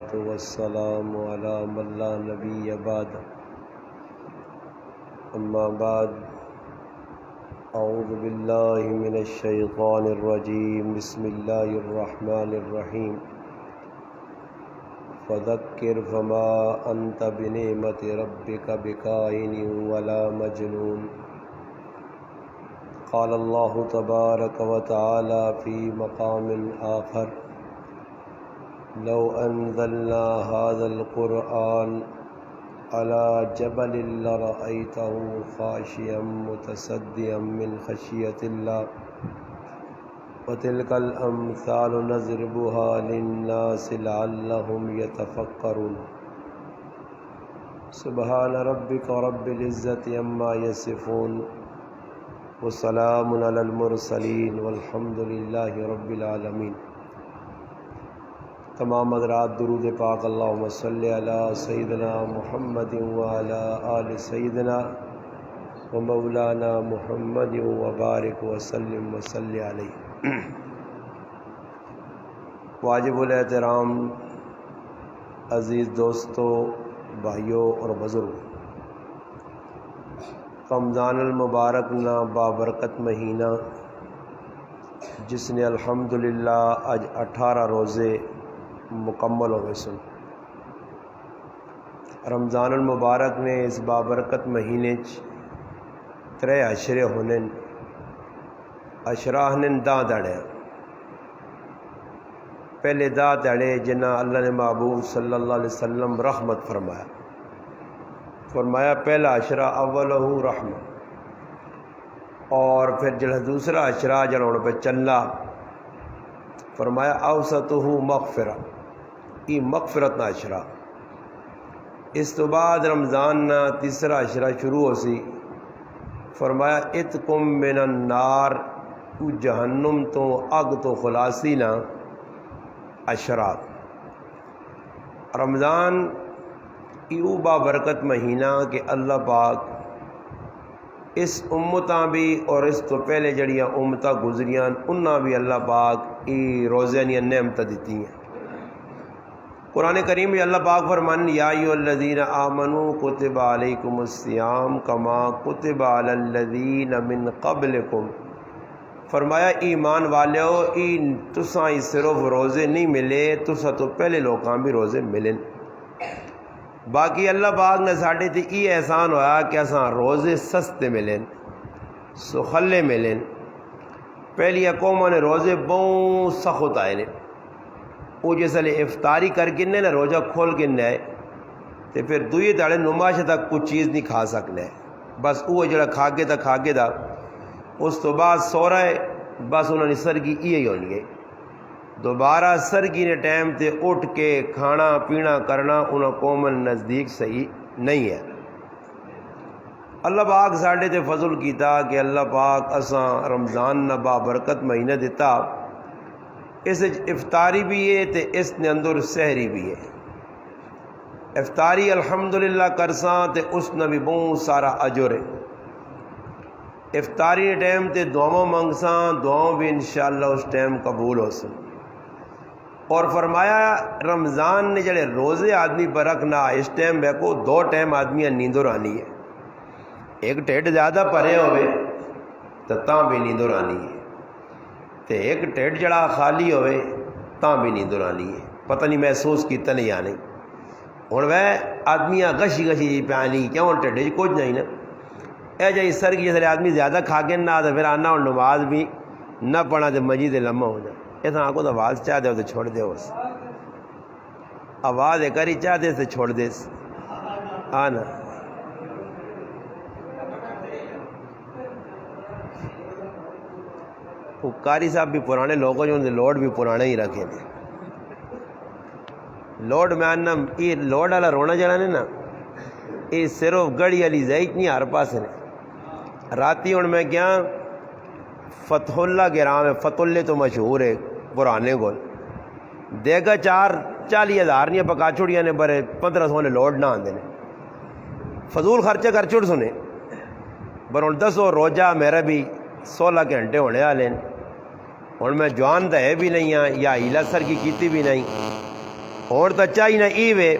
والصلاة والسلام على من لا نبي بعد أما بعد أعوذ بالله من الشيطان الرجيم بسم الله الرحمن الرحيم فذكر فما أنت بنعمة ربك بكاهن ولا مجنون قال الله تبارك وتعالى في مقام آخر لو أنزلنا هذا القرآن على جبل لرأيته خاشعا متصدعا من خشية الله وتلك الأمثال نضربها للناس لعلهم يتفكرون سبحان ربك رب العزة عما يصفون والسلام على المرسلين والحمد لله رب العالمين۔ تمام حضرات درود پاک اللہم صلی علی سیدنا محمد وعلی آل سیدنا و مولانا محمد وبارک وسلم وصلی علیہ۔ واجب الاحترام عزیز دوستو، بھائیوں اور بزرگوں، رمضان المبارک نا بابرکت مہینہ جس نے الحمدللہ آج 18 روزے مکمل ہوئے سن۔ رمضان المبارک نے اس بابرکت مہینے ترے عشرے ہونے عشرہ نے دا دڑے پہلے دا دڑے جنہ اللہ نے محبوب صلی اللہ علیہ وسلم رحمت فرمایا پہلا عشرہ اولہ رحمت، اور پھر جڑا دوسرا عشرہ جڑا پہ چلا فرمایا اوسطہ مغفرہ، یہ مغفرت نا عشرہ۔ اس تو بعد رمضان نا تیسرا عشرہ شروع ہو سی، فرمایا اتکم من النار، تو جہنم تو اگ تو خلاصی نا عشرات۔ رمضان ایو بابرکت مہینہ کہ اللہ پاک اس امتاں بھی اور اس تو پہلے جڑیاں امتاں گزریاں انہاں بھی اللہ پاک ای روزے نی نعمت دیتی ہیں۔ قرآن کریم میں اللہ پاک فرمان یا ایھا الذین آمنوا کتب علیکم الصیام کما کتب علی الذین من قبلکم، فرمایا ایمان والیو ای تساں صرف روزے نہیں ملے، تساں تو پہلے لوکاں بھی روزے ملن۔ باقی اللہ پاک نے ساڈے تے یہ احسان ہویا کہ اساں روزے سستے ملن، سخلے ملن۔ پہلی قوموں نے روزے بہت سخت آئے نے، وہ جسے افطاری کر کے نا روزہ کھول کے نئے تے پھر دوئی داڑے نماز تک کچھ چیز نہیں کھا سکنے، بس وہ جڑا کھا کے دا اس تو بعد سو رہے، بس انہوں نے سرگی یہ ہونی ہے۔ دوبارہ سرگی نے ٹائم تے اٹھ کے کھانا پینا کرنا انہوں قومن نزدیک صحیح نہیں ہے۔ اللہ پاک ساڈے تے فضل کیتا کہ اللہ پاک اساں رمضان نا بابرکت مہینہ دیتا، اس افطاری بھی ہے تے اس نے اندر سحری بھی ہے۔ افطاری الحمدللہ کرساں تے اس نے بھی بہت سارا اجر ہے۔ افطاری نے ٹائم تے دعاواں منگساں، دعاواں بھی انشاءاللہ اس ٹائم قبول ہو سن۔ اور فرمایا رمضان نے جڑے روزے آدمی پر رکھنا اس ٹائم بیکو 2 ٹائم آدمی نیندر آنی ہے، ایک ٹھڈ زیادہ پرے ہوئے تو تاں بھی نیندر آنی ہے، تے ایک ٹھڈ جڑا خالی ہوئے تاں بھی نیندر آنی ہے۔ پتہ نہیں محسوس کیتا نہیں آنی ہوں وہ آدمی گشی جی پانی کیوں ٹھڈ کچھ نہیں نا اے جی سر کی جیسے آدمی زیادہ کھا کے نہ تو پھر آنا اور نماز بھی نہ پڑھنا تو مجید لمحہ ہو جائے۔ ایسا آنکھوں تو آواز چاہ دے تو چھوڑ دے، اس آواز ایک ہی چاہ دے تو چھوڑ دے آنا۔ قاری صاحب بھی پرانے لوگوں جو لوڈ بھی پرانے ہی رکھے تھے۔ لوڈ میں آنا یہ لوڈ والا رونا جڑا نے نا یہ صرف گڑی والی زائد نہیں ہر پاس نے۔ راتی ہوں میں کیا فتح اللہ کے رام ہے، فتح اللہ تو مشہور ہے پرانے گول دے گا 40,000 نہیں پکا چھوڑیاں نے برے 1500 نے لوڈ نہ آندے نے، فضول خرچہ کر چھوڑ سنے پر ہوں دسو روزہ میرا بھی 16 گھنٹے ہونے والے ہوں میں جوان تو ہے بھی نہیں ہاں یا ہیلا سر کی کیتی بھی نہیں ہون تو چاہیے ای وے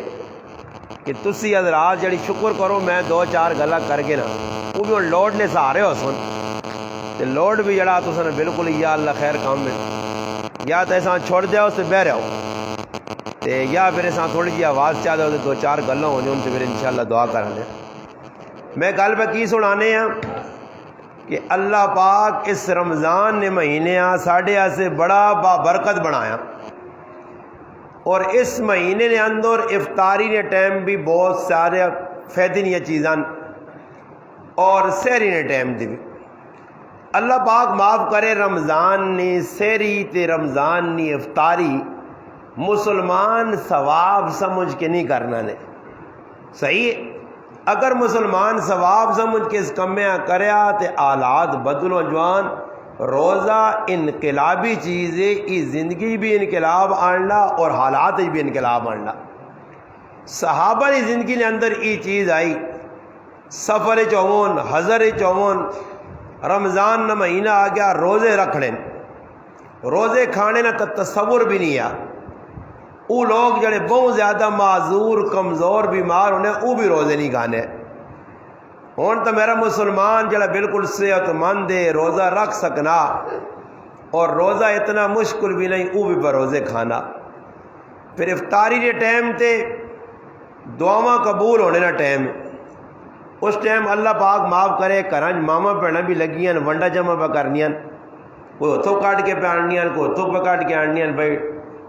کہ تسی حضرات جڑی شکر کرو میں دو چار گلاں کر کے نا وہ بھی ہن لوڈ نے سہارے ہو سن تے لوڈ بھی جڑا تو سن بالکل یا اللہ خیر کام میں یا تو ایسا چھوڑ دیا اس سے بہ رہا ہو تے یا پھر ایسا تھوڑی جی آواز چاہ دو دو چار گلاں ہو جن سے پھر انشاءاللہ دعا کرنے میں گل پہ کی سنانے ہیں کہ اللہ پاک اس رمضان نے مہینے ساڑھے سے بڑا بابرکت بنایا اور اس مہینے نے اندر افطاری نے ٹائم بھی بہت سارے فائدے نہیں چیزاں اور سحری نے ٹائم دی بھی اللہ پاک معاف کرے رمضان نے سحری تے رمضان نے افطاری مسلمان ثواب سمجھ کے نہیں کرنا نے صحیح ہے اگر مسلمان ثواب سمجھ کے اس کمیاں کریا تے آلات بدلو جوان روزہ انقلابی چیز ہے ای زندگی بھی انقلاب آننا اور حالات بھی انقلاب آننا صحابہ کی زندگی نے اندر ای چیز آئی سفر چون حضر چون رمضان نہ مہینہ آ گیا روزے رکھنے روزے کھانے نہ تصور بھی نہیں آ وہ لوگ جڑے بہت زیادہ معذور کمزور بیمار ہونے وہ بھی روزے نہیں کھانے ہون تو میرا مسلمان جڑا بالکل صحت مند ہے روزہ رکھ سکنا اور روزہ اتنا مشکل بھی نہیں وہ بھی پر روزے کھانا پھر افطاری کے ٹائم تے دعاواں قبول ہونے نا ٹائم اس ٹائم اللہ پاک معاف کرے کرانج ماما پہنا بھی لگیاں ونڈا جمع پہ کرنیاں کوئی ہتھوں کاٹ کے پہ آنیاں کوئی ہتھوں پہ کاٹ کے آنیاں بھائی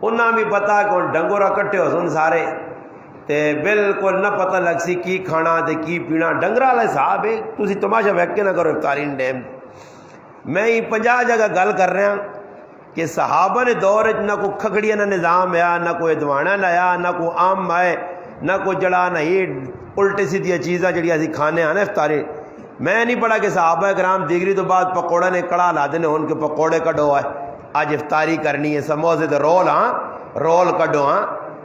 انہاں بھی پتا کہ ڈنگورا کٹے ہو سن سارے تے بالکل نہ پتہ لگ سی کی کھانا تے کی پینا ڈنگرا والے صاحب ہے تسی تماشا ویکھ کے نہ کرو افطاری ٹائم میں ہی 50 جگہ گل کر رہا کہ صحابہ نے دور نہ کوئی کھکڑیاں نہ نظام آیا نہ کوئی دوانا لایا نہ کوئی آم آئے نہ کوئی جڑا نہ یہ الٹی سیدھی چیزاں جڑی اسی کھانے ہیں نا افطاری میں نہیں پڑھا کہ صحابہ کرام دیگری تو بعد پکوڑے نے کڑا لا دینے ان کے پکوڑے کڈو آئے آج افطاری کرنی ہے سموسے تے رول رول کڈو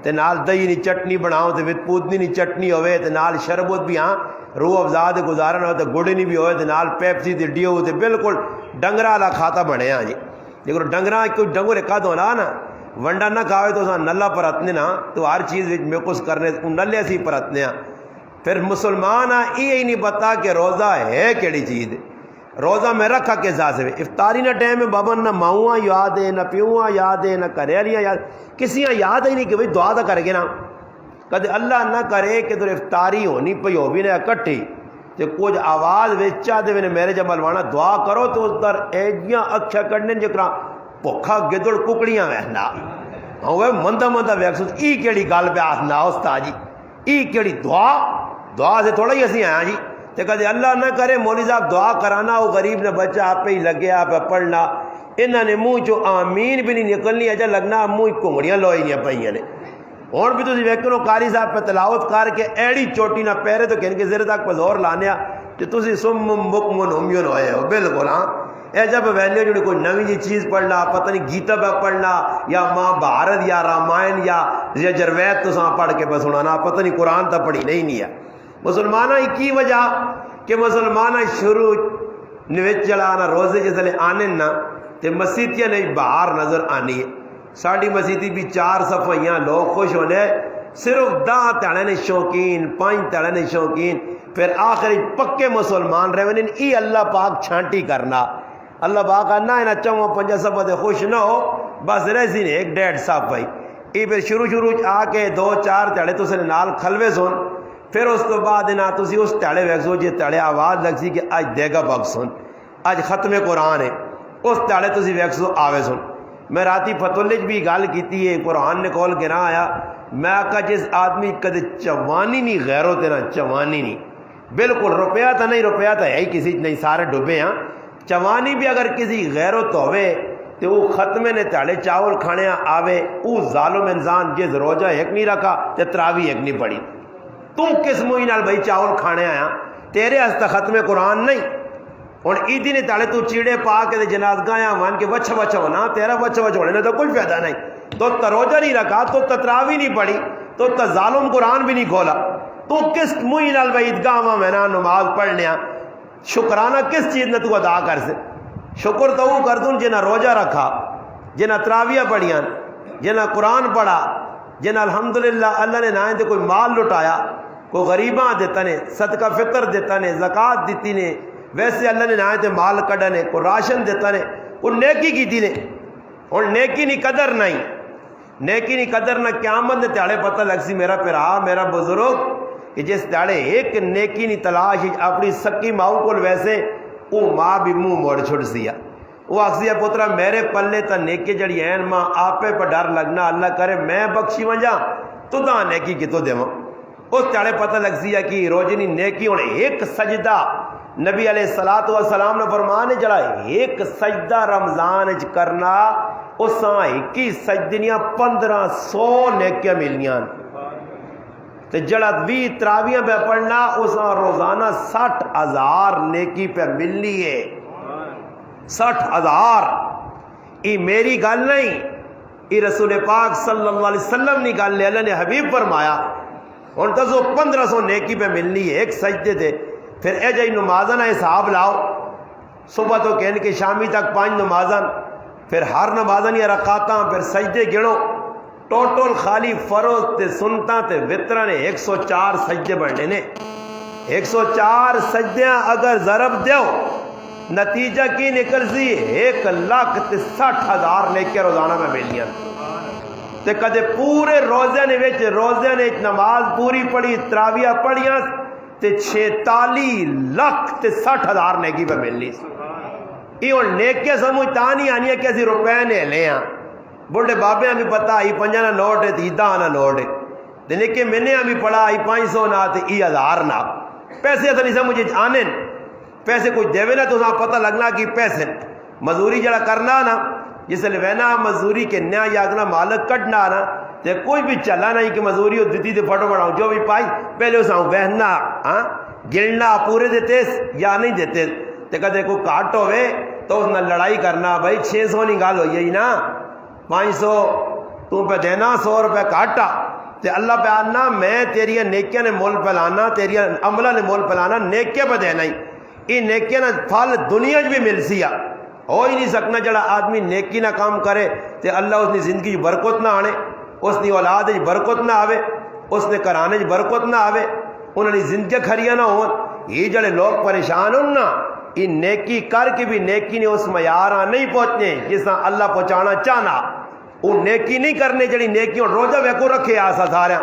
تے نال دہی نی چٹنی بناؤ تے وچ پودنی نی چٹنی ہوئے تے نال شربت بھی روح افزا دے گزارن ہو تے گڑ نہیں بھی ہوئے تے نال پیپسی تے ڈیو تے بالکل ڈنگرا والا کھاتا بنے جی لیکن ڈنگرا کوئی ڈنگر کد ہونا نا ونڈا نہ کھاوے تو نلا پرتنے نا تو ہر چیز محکوس کرنے نلے سی پرتنے پھر مسلمان یہ نہیں پتا کہ روزہ ہے کیڑی چیز روزہ میں رکھا کے حساب سے افطاری نہ ٹائم میں بابا نہ ماؤں یاد ہے نہ پیواں یاد ہے نہ کریالیاں یاد کسی یاد ہی نہیں کہ بھائی دعا تو کر کے نا کدے اللہ نہ کرے کہ تو افطاری ہونی پی ہو بھی نہ کٹھی تو کچھ آواز ویچا دے میں میرے جب ملوانا دعا کرو تو اس در ایجیاں اکھا کرنے جکرا پوکھا گدڑ ککڑیاں ویسنا ہوئے مندہ مندہ ویکسوس ای کیڑی گال پہ آسنا استاد جی ای کیڑی دعا سے تھوڑا ہی اسی آیا جی تو کدے اللہ نہ کرے مولوی صاحب دعا کرانا وہ غریب نے بچہ آپ پہ ہی لگے آپ پہ پڑھنا انہوں نے منہ جو آمین بھی نہیں نکلنی اجا لگنا منہ کنگڑیاں لوئی نہیں پہ نے اور بھی تو ویکھو قاری صاحب پہ تلاوت کر کے ایڑی چوٹی نہ پیرے تو کہن کے زیر تک پہ زور لانے تو تسی سم بکمن ہمیون ہوئے ہو بالکل اے جب ویلیو جڑی کوئی نوی جی چیز پڑھنا پتہ نہیں گیتا پہ پڑھنا یا ماں بھارت یا رامائن یا جروید تو ساں پڑھ کے پہ سنانا پتہ نہیں قرآن تا پڑھی نہیں ہے مسلمانہ کی وجہ کہ مسلمانہ شروع نویچ چلانا روزے جسے آنے نا تے مسیتیاں نے باہر نظر آنی ہے ساڑھی مسیتی بھی 4 صفحیاں لوگ خوش ہونے صرف 10 تیڑے نے شوقین 5 تیڑے نے شوقین پھر آخری پکے مسلمان رہے ای اللہ پاک چھانٹی کرنا اللہ پاک کرنا ہے نا 4-5 صفحہ دے خوش نہ ہو بس رہی نے 1-1.5 صفحہ ای پھر شروع آ کے 2-4 تیڑے تو سے نال کھلوے سن پھر اس تو بعد نا تسی اس تیڑے ویکسو جی تیڑے آواز لگ سی کہ آج دے گا بگ سن آج ختم قرآن ہے اس تیڑے تسی ویکسو آوے سن میں راتی فتولج بھی گال کیتی ہے قرآن نے کول کے نہ آیا میں آقا جس آدمی کدے چوانی نہیں غیرو تینا چوانی نہیں بالکل روپیہ تا نہیں روپیہ تا ہے ہی کسی نہیں سارے ڈوبے ہیں چوانی بھی اگر کسی غیرو تو ہوئے تو وہ ختمے نے تیڑے چاول کھانے آوے وہ ظالم انسان جس روجہ ایک نہیں رکھا تے تراوی ایک نہیں پڑی تو کس موئی نال بھائی چاول کھانے آیا تیرے ہستا ختم قرآن نہیں اور عیدی نے تالے تو چیڑے پا کے جنازگاہ مان کے وچھ ہونا تیرا وچھ ہونے نے تو کوئی فائدہ نہیں تو روزہ نہیں رکھا تو تراوی نہیں پڑھی تو ظالم قرآن بھی نہیں کھولا تو کس موئی نال بھائی عیدگاہ میں نا نماز پڑھنے شکرانہ کس چیز نے تو ادا کر سے شکر تو وہ کر دوں جنہ روزہ رکھا جنہ تراویہ پڑھیاں جنہ قرآن پڑھا جن الحمدللہ اللہ نے نہ کوئی مال لٹایا، کوئی غریباں دیتا نے، صدقہ فطر دیتا نے، زکوٰۃ دیتی نے، ویسے اللہ نے نہ مال کڈا نے، کوئی راشن دیتا نے، کوئی نیکی کیتی نے۔ اور نیکی نہیں قدر نہیں، نیکی نہیں قدر نہ قیامت نے تیاڑے پتہ لگ سی میرا پیرا میرا بزرگ کہ جس تیاڑے ایک نیکی نہیں تلاش اپنی سکی ماؤ کو ویسے وہ ماں بھی منہ موڑ چھڑ سیا، وہ آخسی پترا میرے پلے تا نیکی جڑی ہیں ماں آپے پر ڈر لگنا اللہ کرے میں بخشی ونجا تو دا نیکی کی تو دیواں۔ اس تیاڑے پتہ لگ سیا کہ روجنی نیکی ہونے ایک سجدہ نبی علیہ السلام نے فرمانے جڑا ایک سجدہ رمضان اچ کرنا اساں ایکی سجدنیاں 1500 نیکیاں ملنیاں، تے جڑا 20 تراویاں پہ پڑھنا اساں روزانہ 60,000 نیکی پہ ملنی ہے۔ 60,000 یہ میری گل نہیں، یہ رسول پاک صلی اللہ علیہ وسلم نے گل ہے، اللہ نے حبیب فرمایا ہن تسو 1500 نیکی پہ ملنی ہے ایک سجدے تے۔ پھر اے جائی نمازاں حساب لاؤ، صبح تو کہنے کے شامی تک 5 نمازاں، پھر ہر نمازاں یا رکعتاں، پھر سجدے گنو، ٹوٹل خالی فرض تے سنتاں تے وتراں نے 104 سجدے بننے نے۔ 104 سجدیاں اگر ضرب دیو نتیجہ کی نکل سی 1,60,000 نیکیاں روزانہ میں ملنیاں۔ تے کدے پورے روزے نے وچ روزے نے نماز پوری پڑھی تراویہ پڑھیاں تے 46,60,000 نیکی پہ ملنی۔ یہ ہوں نیکیاں سمجھ تا نہیں آنی ہے کہ اسی روپے نے لے ہاں، بڑھے بابے بھی پتہ آئی 5 نہ نوٹ ہے تے 10 نہ نوٹ ہے، تے نیکے میں بھی پڑھا آئی 500 نہ تے 1000 نہ، پیسے تو نہیں سمجھے آنے، پیسے کچھ دے نا تو پتہ لگنا کہ پیسے مزوری جڑا کرنا نا جس لئے وینا مزوری کے نیا یاگنا مالک کٹنا نا تے کوئی بھی چلا نہیں کہ مزوری ہو دیتی تے پھٹو بڑھاؤں جو بھی پائی پہلے اساں وہنا گلنا پورے دیتے یا نہیں دیتے تے کدے کوئی کاٹ ہوئے تو اس نے لڑائی کرنا بھائی 600 نہیں گال ہوئی ہے نا 500 تو پہ دینا 100 روپے کاٹا تے اللہ پہ آنا میں تیری نیکیاں نے مول پلانا تیری عملہ نے مول پلانا نیکیاں پہ دینا ہی یہ نیکیاں نے پھل دنیا بھی مل سیا ہو ہی نہیں سکنا جڑا آدمی نیکی نہ کام کرے تے اللہ اس نے زندگی برکت نہ آنے اس نے اولاد برکت نہ آوے اس نے کرانے برکت نہ آوے انہوں نے زندگی کھریاں نہ ہون یہ جڑے لوگ پریشان ہوں نا یہ نیکی کر کے بھی نیکی نے اس معیاراں نہیں پہنچنے جس طرح اللہ پہنچانا چاہنا وہ نیکی نہیں کرنے جڑی نیکی ہوں روزہ ویکو رکھے آسا سارا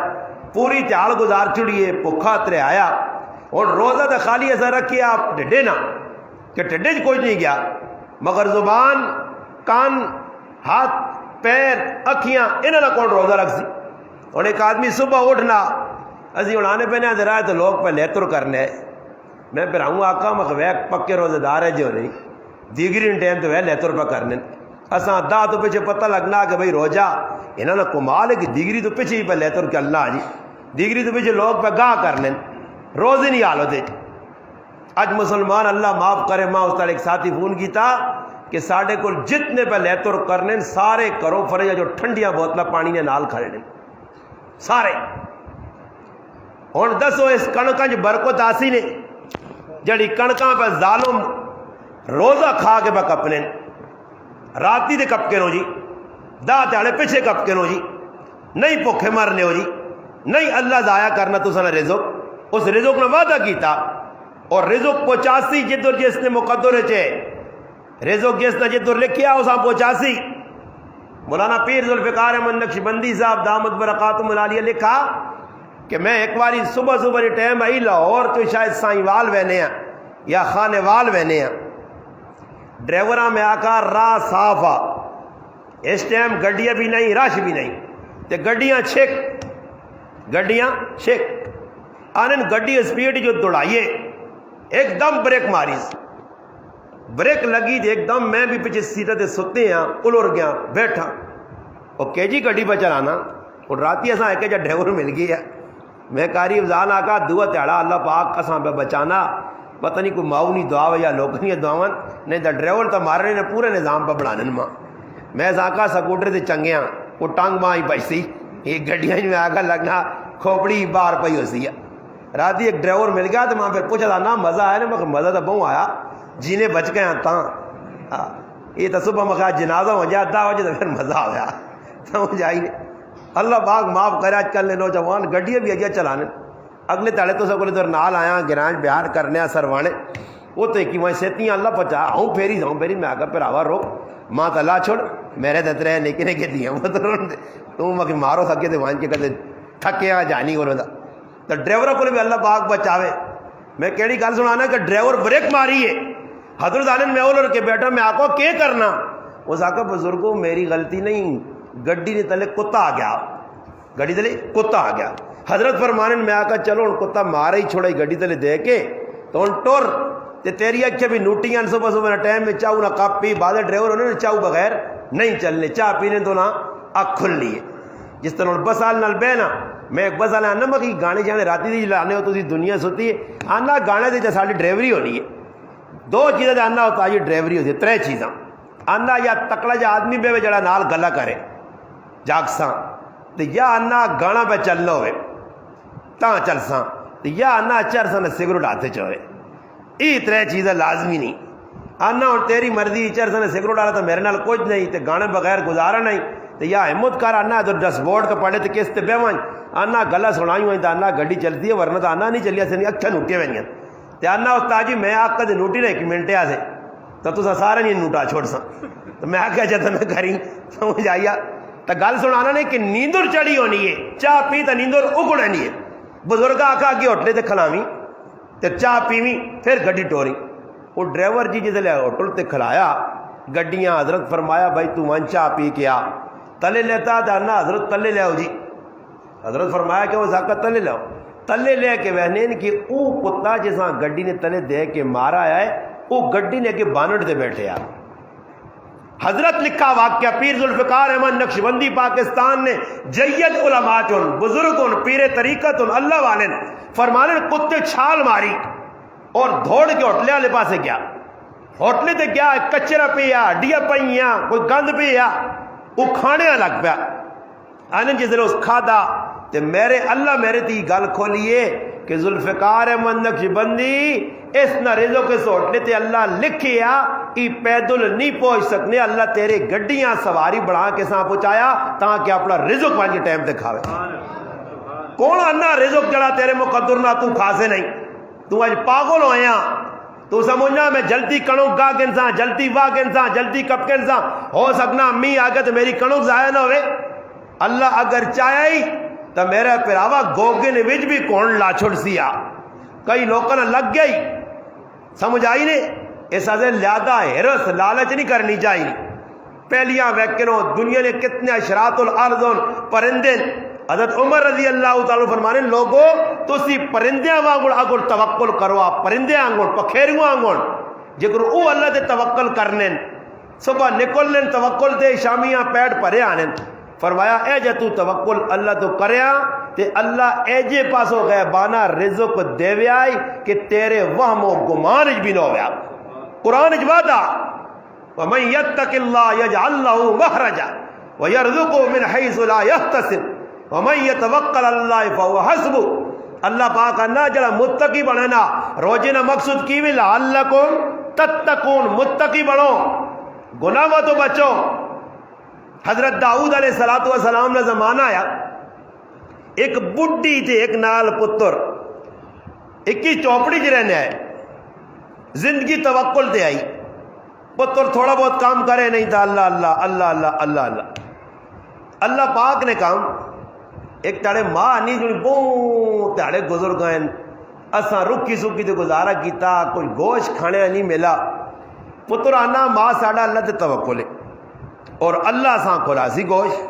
پوری تیال گزار چڑیے بھوکھا ترے آیا اور روزہ تو خالی ایسا رکھے آپ ڈڈے نا کہ ڈڈے کوئی نہیں گیا مگر زبان کان ہاتھ پیر اکھیاں انہوں نے کون روزہ رکھ سی اور ایک آدمی صبح اٹھنا اسی اڑانے پہ نہیں رہا ہے تو لوگ پہ لیتر کرنے میں پھر آؤں آقا میں ویک پکے روزہ دار ہے جو نہیں دیگری ٹائم تو وہ لیتر پہ کرنے اساں دا تو پیچھے پتہ لگنا کہ بھئی روزہ انہوں نے کمال ہے کہ دیگری تو پیچھے ہی پہ لیتر کہ اللہ جی دیگری تو پیچھے لوگ پہ گاہ کرنے روزے نہیں حال ہوتے اج مسلمان اللہ معاف کرے ماں اس طرح ایک ساتھی فون کیتا کہ ساڑھے کو جتنے پہ لیتر کرنے سارے کرو فرجہ جو ٹھنڈیاں بوتلہ پانی نے نال کھڑنے سارے ہون دسو اس کنکاں جو برکت آسی نے جڑی کنکاں پہ ظالم روزہ کھا کے پہ کپنے راتی دے کپ کے نو جی دا تیالے پیچھے کپ کے نو جی نہیں پوکھے مرنے ہو جی نہیں اللہ ضائع کرنا تو سنا رزق اس رزق نے وعدہ کیتا اور رزق پہنچاسی جدر جس نے مقدر چے رزق جس نے جدر لکھیا اساں پہنچاسی مولانا پیر ذوالفقار احمد نقشبندی صاحب دامت برکاتہم العالیہ لکھا کہ میں ایک باری صبح صبح ٹائم آئی لاہور تو شاید سائیں وال وینے ہیں یا خانے وال وینے ہیں ڈرائیوراں میں آکا راہ صاف آ اس ٹائم گڈیاں بھی نہیں رش بھی نہیں تے گڈیاں چھک آنن گڈی اسپیڈ جو دوڑائیے ایک دم بریک ماری بریک لگی تو ایک دم میں بھی پیچھے سیٹا تے ستے ہیں الر گیا بیٹھا اور کہ جی گڈی پہ چلانا اور راتی اساں ایک جا ڈرائیور مل گئی ہے میں کاری افضال آقا دعا تیڑا اللہ پاک اساں پہ بچانا پتہ نہیں کوئی معاونی دعا یا لوکنی دعاون نہیں دا ڈرائیور تو مارنے نے پورے نظام پہ بڑھانے ماں میں آقا سکوٹر تے چنگیاں وہ ٹانگ ماں ہی پیسی یہ گڈیاں میں آگا لگنا کھوپڑی بار پئی ہو سی راتی ایک ڈرائیور مل گیا تو وہاں پھر پوچھا تھا نا مزہ آیا نا مگر مزہ تو بہت آیا جینے بچ گئے ہیں تاں یہ تو صبح مخواہ جنازہ ہو جائے ادا ہو جائے تو پھر مزہ آ گیا سمجھ آئی نہیں اللہ پاک معاف کرے اج کل نوجوان گڈیاں بھی اگے چلانے اگلے تالے تو سکول ادھر نال آیا گراج بیان کرنے سروانے وہ تو ایک میں سیتیاں اللہ پچا ہوں پھیری میں آگا پھراوا روک ماں تو اللہ چھوڑ میرے دت رہے لیکن کہ دیا تو میں مارو تھکے تو وہاں کے کدے تھکے آ جانی کو تو ڈرائیور کو بھی اللہ پاک بچاوے. میں کیڑی گل سنانا کہ ڈرائیور بریک ماری ہے حضرت عالم میں اول کے بیٹا میں آکو کیا کرنا اس آکا بزرگوں میری غلطی نہیں گڈی نے تلے کتا آ گیا گڈی تلے کتا آ گیا. حضرت فرمانے میں آکا چلو ان کتا مارا ہی چھوڑا گڈی تلے دے کے تو ان ٹور تے تیری اکھے بھی نوٹیاں صبح صبح ٹائم میں چاہو نہ کپ پی بعد ڈرائیور انہوں نے چاہو بغیر نہیں چلنے چاہ پینے تو نہ اکھ کھل لیے جس طرح بس آل نال بہنا میں ایک بس آلے آنا مکی گانے جانے راتی دی لانے ہو تو دنیا سوتی ہے آنا گانے دے ساری ڈرائیوری ہونی ہے. دو چیزیں آنا ہوتا ہے ڈرائیوری ہوتی ہے ترے چیزاں آنا یا تکڑا جا آدمی بے جڑا نال گلا کرے جاگساں تو یا آنا گانا پہ چلنا ہوئے تاں چلساں تو یا آنا چرساں سگریٹ ہاتھ چوئے یہ ترے چیزیں لازمی نہیں. آنا ہوں تیری مرضی چرساں سگریٹ آلا تو میرے نال کچھ نہیں تو گانے بغیر گزارا نہیں تو یا ہمت کر آنا تو ڈس بورڈ کا پڑھے تو کس تے بیوان آنا گلا سنائی ہوئی تو آنا گڈی چلتی ہے ورنہ تو آنا نہیں چلی سے اکھا نوٹیاں ہوئیں تو آنا استاد جی میں آکا دے نوٹی رہے ایک منٹے آسے تو تصا سارے نہیں نوٹا چھوڑ سا تو میں آکھا جاتا میں کریں سمجھ آئیا تو گل سنانا نہیں کہ نیندر چڑی ہونی ہے چاہ پی تو نیندر اگڑنی ہے. بزرگ آکھا کہ ہوٹلے تے کھلاویں تو چاہ پیویں پھر گڈی ٹوری. وہ ڈرائیور جی جس لے ہوٹل تے کھلایا گڈیاں حضرت فرمایا بھائی تو ون چاہ پی کے آ تلے لیتا دانا حضرت تلے لے آؤ جی حضرت فرمایا کہ وہ زاکت تلے لاؤ تلے لے کے وہنین کہ او کتا جیسا گڈی نے تلے دے کے مارا ہے او گڈی نے کے بانٹ دے بیٹھے آ. حضرت لکھا واقعہ پیر ذوالفقار احمد نقشبندی پاکستان نے جید علماء چن بزرگن پیر طریقت اللہ والے فرمانے کتے چھال ماری اور دوڑ کے ہوٹلے والے پاسے گیا ہوٹلے تے گیا کچرا پیا ہڈیاں پئیاں کوئی گند پیا وہ کھانے لگ پیا آنے جس نے اس کھادا تے میرے اللہ میرے تی گل کھولیے کہ ذوالفقار احمد نقشبندی اس نہ رزق کے ہوٹلے تے اللہ لکھیا ای پیدل نہیں پہنچ سکنے اللہ تیرے گڈیاں سواری بڑھا کے ساں پہنچایا تاکہ اپنا رزق پانچ کے ٹائم تے کھاوے. کون آنا رزق جڑا تیرے مقدر نہ تو کھاسے نہیں تو آج پاگل ہویا تو سمجھنا میں جلدی کنوک گا کے انسان جلدی واہ کے انسان جلدی کپ کے انسان ہو سکنا امی آگے تو میری کنوک ضائع نہ ہوئے. اللہ اگر چاہے تو میرے پراوا گوگن وچ بھی کون لا چھوڑ سیا کئی لوگوں نے لگ گئی سمجھ آئی نے اس سے لہذا حرس لالچ نہیں کرنی چاہیے. پہلیاں ویکنوں دنیا نے کتنے اشراط الارض پرندے حضرت عمر رضی اللہ تعالیٰ فرمانے لوگوں تسی پرندیاں وانگڑ اگر توکل کرو آپ پرندے آنگڑ پکھیریوں آنگڑ جگر او اللہ تے توکل کرنے صبح نکلنے توکل تے شامیاں پیٹ پرے آنے فرمایا اے جے تو توکل اللہ تو کریا تے اللہ اے جے پاسو غیبانہ رزق دے آئی کہ تیرے وہم و گمان بھی نہ ہویا. قرآن وعدہ ومن یتق اللہ یجعل لہ مخرجا ویرزقہ من حیث لا یحتسب ومن یتوکل اللہ فہو حسبہ. اللہ پاک انا جڑا متقی بننا روزے نہ مقصود کی بھی لعلکم تتقون متقی بنو گناہ تو بچو. حضرت داؤد علیہ السلام نے زمانہ آیا ایک بڈھی تھے ایک نال پتر ایک ہی چوپڑی چ رہنے آئے زندگی توکل تے آئی پتر تھوڑا بہت کام کرے نہیں تھا اللہ اللہ اللہ اللہ اللہ اللہ اللہ پاک نے کام ایک تاڑے ماں نہیں جو بہت تاڑے گزر گئے اساں رکی سکی تے گزارا کیتا کوئی گوشت کھانے نہیں ملا پتر آنا ماں ساڑا اللہ تے توکل ہے اور اللہ ساں کھولا سی گوشت.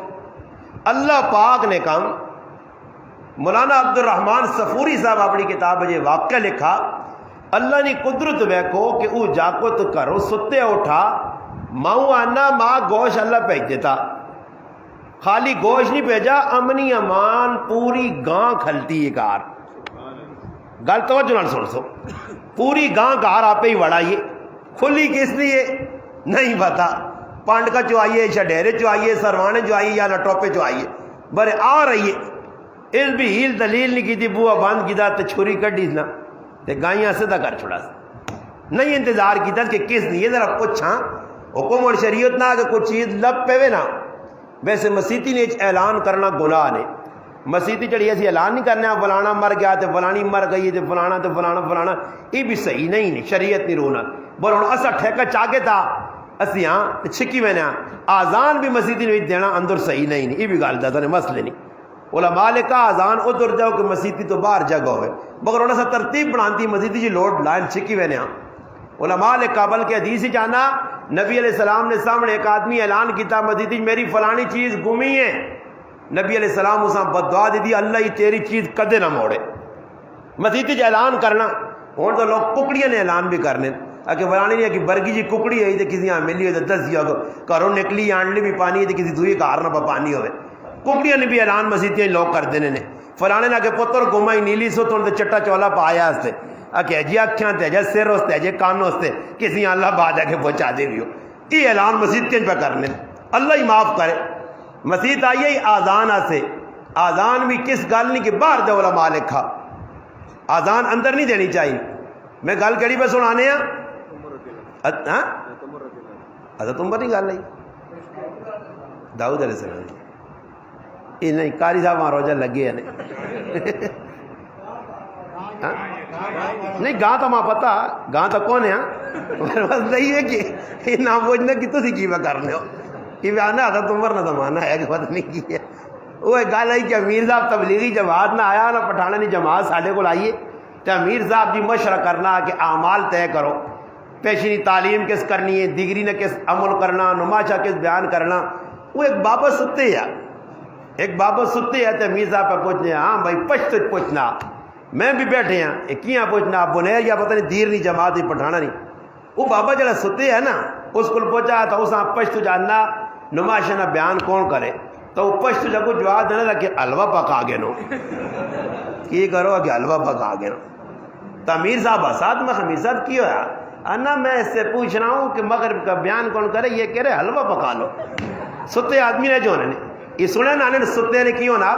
اللہ پاک نے کام مولانا عبد الرحمن صفوری صاحب اپنی کتاب یہ واقعہ لکھا اللہ نے قدرت ویکھو کہ او جاکو تو کرو ستے اٹھا ماں آنا ماں گوشت اللہ بھیج دیتا خالی گوشت نہیں بھیجا امنی امان پوری گاں کھلتی ہے کار گل توجہ نال سن سو پوری گاں کار آپ ہی وڑائیے کھلی کس لیے نہیں پتا پانڈ کا چو آئیے شڈیرے چو آئیے سروانے جو آئیے یا نٹوپے چو آئیے برے آ رہی ہے اس بھی ہیل دلیل نہیں کی تھی بوا بند کی تھا تو چھری کٹی نا تے گائیاں سیدھا کر چھوڑا سا نہیں انتظار کی تھا کہ کس نہیں یہ ذرا پوچھا حکم اور شریعت نہ کہ کوئی چیز لب پہ وے نا ویسے مسیتی نے اعلان کرنا گناہ نے، مسیتی جڑی اسی اعلان نہیں کرنا فلانا مر گیا تے فلانی مر گئی تے فلانا فلانا، یہ بھی صحیح نہیں، شریعت نہیں رونا بول ہوں اسا ٹھیکہ چاہے تھا اسی ہاں چھکی میں نے آزان بھی مسیتی نے دینا اندر صحیح نہیں، یہ بھی گل دتا نے مسئلے نہیں، علماء نے کہا آزان ادھر جاؤ کہ مسیتی تو باہر جگہ ہوئے، مگر انہوں نے ترتیب بناتی مسیتی جی لوڈ لائن چھکی میں نے علماء نے قابل کے حدیث ہی جانا، نبی علیہ السلام نے سامنے ایک آدمی اعلان کیتا مسیتی میری فلانی چیز گمی ہے، نبی علیہ السلام اساں بدعا دی دی اللہ ہی تیری چیز کدے نہ موڑے، مسیتی جی اعلان کرنا ہوں تو لوگ ککڑیاں نے اعلان بھی کرنے کہ فلانی نہیں ہے کہ برگی جی ککڑی آئی تو کسی یہاں ملی ہوئی تو دس دیا گھروں نکلی آنڈلی بھی پانی تو کسی دوئی کار نہ پانی ہوئے، ککڑیاں نے بھی اعلان مسیتیاں لوگ کر دینے نے، فلانے نہ کہ پتر گما ہی نیلی سو تو چٹا چولا پایا ہستے کہ جی اکھیاں تے جی سر ہوستے جی کان ہوستے کسی اللہ بعد آ کے پہنچا دے بھی ہو، یہ اعلان مسیتیاں پہ کرنے، اللہ ہی معاف کرے۔ مسیت آئیے ہی آزان سے، آزان بھی کس گل نہیں کہ باہر دے علماء لکھا، آزان اندر نہیں دینی چاہیے۔ میں گل کہڑی پہ سنانے ہاں حضرت عمر نہیں گل آئی داؤد علیہ السلام یہ نہیں قاری صاحب وہاں روزہ لگے ہیں نہیں گاں تو ماں پتا گاں تو کون ہے بس نہیں ہے کہ یہ نام بوجھنا کہ تسی کی کرنے ہو کہ آنا حضرت عمر نہ زمانہ ہے کہ پتہ نہیں کی ہے، وہ ایک گل آئی کہ امیر صاحب تبلیغی جماعت نہ آیا نہ پٹھانا نہیں جماعت ساڈے کو آئیے تو امیر صاحب جی مشورہ کرنا کہ اعمال طے کرو، پیشنی تعلیم کس کرنی ہے، ڈگری نے کس عمل کرنا، نماشا کس بیان کرنا، وہ ایک بابا ستے ہے، ایک بابا ستے ہے تو امیر صاحب پہ پوچھنے ہاں بھائی پشت پوچھنا میں بھی بیٹھے ہیں یہ کیا پوچھنا بنیر یا پتہ نہیں دیر نہیں جماعت نہیں پٹھانا نہیں، وہ بابا جڑا ستے ہے نا اس کو پوچھا تو اس پشت جاننا نماشا نہ بیان کون کرے تو وہ پشت جب کو جواب دینے لگا کہ حلوہ پکا گے نو کی کرو کہ حلوہ پکا گے نو تو امیر صاحب اساد میں امیر صاحب کی ہوا انا میں اس سے پوچھ رہا ہوں کہ مغرب کا بیان کون کرے، یہ کہہ رہے حلوہ پکا لو، ستے آدمی نے جو نے یہ سنے نا نے ستے نے کی ہونا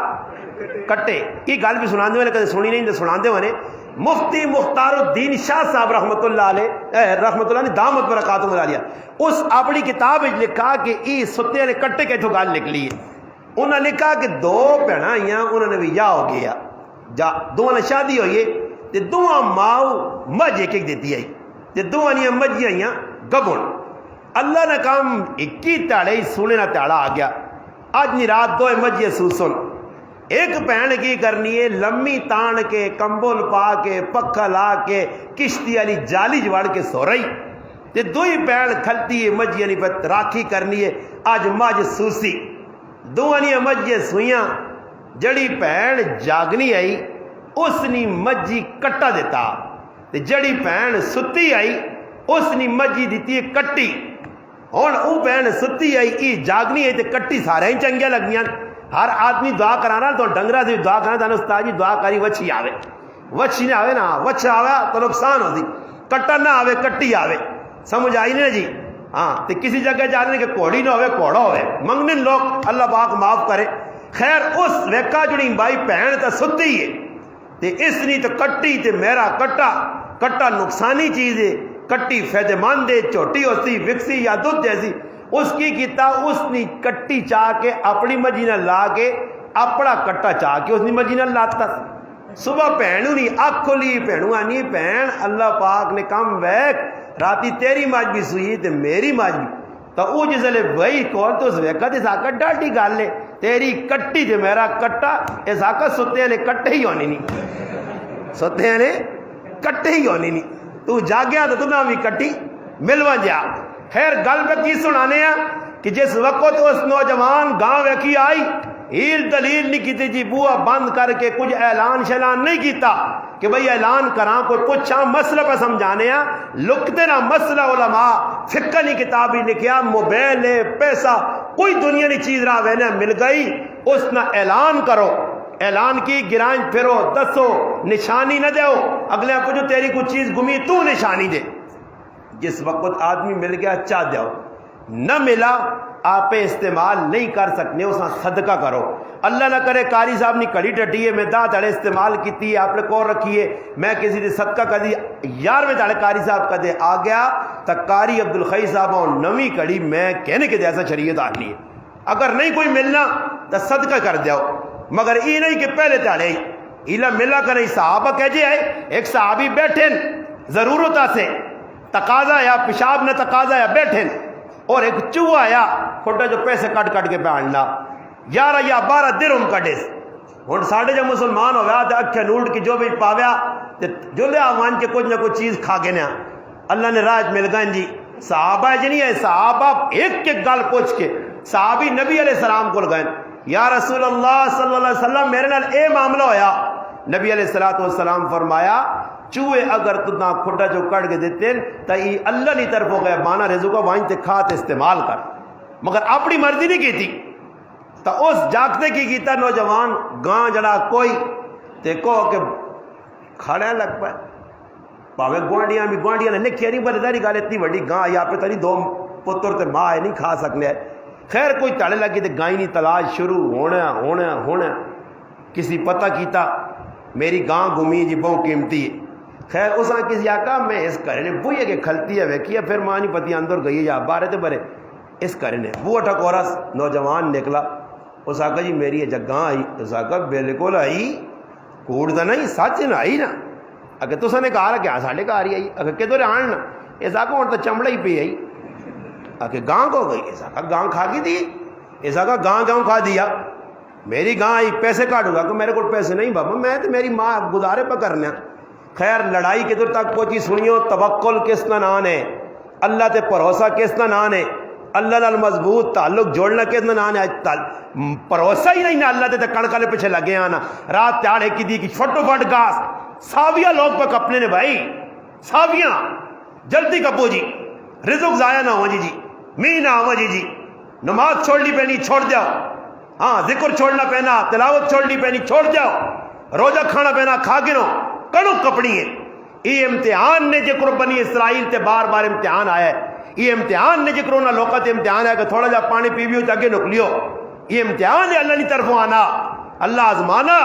کٹے، یہ گل بھی سنا دے کدے سنی نہیں سنا دے ہونے مفتی مختار الدین شاہ صاحب رحمۃ اللہ علیہ نے دامت برکاتہ عالیہ اس اپنی کتاب میں لکھا کہ یہ ستے نے کٹے کے تو گل نکلی ہے، انہوں نے لکھا کہ دو بہناں آئیاں انہوں نے بھی یا ہو گیا جا دونوں نے شادی ہوئی تے دونوں ماؤ مجھ ایک ایک دیتی آئی تے دونوں مجھیں آئیاں گبن، اللہ نے کام اکی تاڑے سونے نہ تاڑا آ گیا، آج نی رات دو مجھیں سوسن، ایک بہن کی کرنی ہے لمی تان کے کمبل پا کے پکھا لا کے کشتی والی جالی جوڑ کے سو رہی تے دوئی بہن کھلتی ہے مجھیں نہیں پت راکھی کرنی ہے، آج مجھ سوسی دونوں مجھیں سویاں، جڑی بہن جاگنی آئی اس نے مجھی کٹا دیتا تے جڑی بہن ستی آئی اس نے مجھی دیتی ہے کٹی، ہن او بہن ستی آئی ای جاگنی آئی تے کٹی سارے ہی چنگیاں لگیاں، ہر آدمی دعا کرانا تو ڈنگرا سے دعا کرانا تو استاد جی دعا کری وچھی آوے، وچھی نہ آوے نا وچھ آوے تو نقصان ہوتی، کٹا نہ آوے کٹی آوے، سمجھ آئی نہیں جی ہاں تے کسی جگہ جانے کہ کوڑی نہ ہوئے کوڑا ہوئے منگنے لوگ اللہ پاک معاف کرے، خیر اس ویکا جڑی بائی بہن تا ستی ہے تے اس نے تو کٹی تے میرا کٹا نقصانی چیز ہے، کٹی فائدہ مند ہے، چھوٹی ہوتی وکسی یا دودھ جیسی، اس کی کیتا اس نے کٹی چاہ کے اپنی مجھی نہ لا کے اپنا کٹا چاہ کے اس نے مجھی نہ لاتا، صبح بہنوں نہیں آنکھ کھولی بہنوں آنی بہن اللہ پاک نے کم ویک راتی تیری مجھ بھی سوئی تے میری مجھ بھی تو وہ جس لئے وہی کول تو اس ویکا تے ساکت ڈاٹی گال لے تیری کٹی تے میرا کٹا اس آکا ستے نے کٹے ہی ہونی نہیں، ستے نے کٹے ہی ہونی نہیں، تو جاگیا تو نہ بھی کٹی ملوا جا۔ خیر گل پہ کی سنانے ہیں کہ جس وقت اس نوجوان گاں ویکھی آئی ہیل دلیل نہیں کیتی جی بوا بند کر کے کچھ اعلان شلان نہیں کیتا کہ بھئی اعلان کراں کوئی پوچھا مسئلہ پہ سمجھانے ہیں لکھتے نہ مسئلہ علماء فقہ نہیں کتابی لکھیا موبائل ہے پیسہ کوئی دنیا نہیں چیز راہ وینے مل گئی اس نہ اعلان کرو، اعلان کی گرائن پھرو دسو نشانی نہ دیو اگلے پوچھو تیری کچھ چیز گمی تو نشانی دے، جس وقت آدمی مل گیا چاہ دیو، نہ ملا آپ استعمال نہیں کر سکنے اس نے صدقہ کرو، اللہ نہ کرے کاری صاحب نے کڑی ٹٹی ہے میں دا تڑے استعمال کیتی ہے آپ نے کور رکھی ہے میں کسی نے صدقہ کر دی یار میں تڑے کاری صاحب کا دے آ گیا تو کاری عبدالخی صاحب اور نوی کڑی میں کہنے کے جیسا شریعت آنی ہے اگر نہیں کوئی ملنا تو صدقہ کر دیو، مگر یہ نہیں کہ پہلے تاڑے ایلا ملا کر نہیں۔ صحابہ کہہ جی ہے ایک صحابی بیٹھن ضرورت سے تقاضا یا پیشاب نے تقاضا یا بیٹھن، اور ایک چوہا آیا کھوٹا جو پیسے کٹ کٹ کے پہننا 11 یا 12 درہم کٹے ہوں ساڑھے جو مسلمان ہویا تو اکھے نوٹ کی جو بھی پاویا جو لیا مان کے کچھ نہ کچھ چیز کھا کے نیا اللہ نے راج مل گئے جی۔ صحابہ جنی ہے صحابہ ایک ایک گل پوچھ کے صحابی نبی علیہ السلام کو گئے، یا رسول اللہ صلی اللہ علیہ وسلم میرے نال اے معاملہ ہویا۔ نبی علیہ السلام فرمایا چوہے اگر تنا کھڈا جو کٹ کے دیتے تو یہ اللہ کی طرف ہو گیا بانا رزقہ وہیں تے کھا تے استعمال کر، مگر اپنی مرضی نہیں کی تھی۔ تو اس جاگتے کی کیتا نوجوان گاں جڑا کوئی تے کو کہ کھڑا لگ پائے پاوے گوانڈیاں نے لکھیا نہیں برداری گال اتنی وڈی گاں یا پہ تری 2 پتر تے ماں نہیں کھا سکنے۔ خیر کوئی تڑے لگی تے گائیں نہیں تلاش شروع ہونا کسی پتہ کیتا میری گاں گمی جی بہت قیمتی ہے۔ خیر اس نے کسی آقا میں اس کرے نے بوئے کے کھلتی ہے ویکھی ہے پھر ماں نہیں پتی اندر گئی یا بارے تے برے اس کرے نے وہ اٹھا کورس نوجوان نکلا۔ اس آقا جی میری یہ جگاں آئی، اس آقا بالکل آئی کوڑ دا نہیں سچ نہ آئی نا۔ اگر تو نے کہا کہ ساڑھے کہا رہی آئی اگر کدھر آن نا اس آقا ہوں تو چمڑا ہی پہ آئی اگر گاں کو گئی اس آقا گاں کھا کی دی اس آقا گاں کھا دیا میری گاں آئی پیسے کاٹوں گا کہ میرے کو پیسے نہیں بابا میں تو میری ماں گزارے پہ کرنا۔ خیر لڑائی کدھر تک پہنچی سنیو توکل کس کا نام ہے اللہ تے بھروسہ کس کا نام ہے اللہ نال مضبوط تعلق جوڑنا کس کا نام ہے بھروسہ ہی نہیں نا اللہ تے کڑک والے پیچھے لگے آنا رات تیاڑے کی دی کی فٹو فٹ گاس ساویہ لوگ پہ کپنے نے بھائی ساویہ جلدی کپو جی رزق ضائع نہ ہو جی می نہ ہو جی نماز چھوڑنی پینی چھوڑ جاؤ، ہاں ذکر چھوڑنا پینا تلاوت چھوڑنی پینی چھوڑ جاؤ، روزہ کھانا پینا کھا گنو کڑو کپڑی ہے۔ یہ امتحان نے جکر بنی اسرائیل تے بار بار امتحان آیا ہے، یہ امتحان نے جکر انہوں لوگوں تے امتحان ہے کہ تھوڑا جا پانی پیویو تو اگے نکلیو، یہ امتحان ہے اللہ کی طرف آنا اللہ آزمانا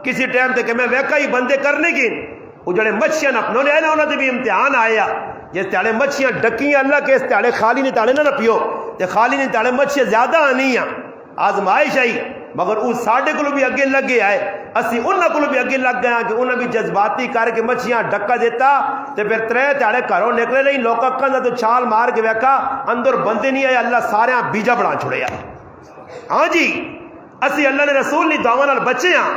کسی ٹائم تے کہ میں ویکا ہی بندے کرنے کی وہ جڑے مچھیاں اپنوں لے نا انہوں نے بھی امتحان آیا جس تیڑے مچھیاں ڈکیاں اللہ کے اس تیڑے خالی نہیں تیڑے نہ پیو تے خالی نہیں تیڑے مچھیاں زیادہ آنی ہیں آزمائش آئی مگر وہ ساڑھے کو بھی اگے لگے آئے اسی انہوں کو بھی اگے لگ گیا کہ انہوں بھی جذباتی کر کے مچھیاں ڈکا دیتا تے پھر 3 تیڑے گھروں نکلے نہیں لوکا کندہ تو چھال مار کے ویکا اندر بندے نہیں آئے اللہ سارے بیجا بنا چھوڑے آئے۔ ہاں جی اسی اللہ نے رسول نہیں دعوان نال بچے ہاں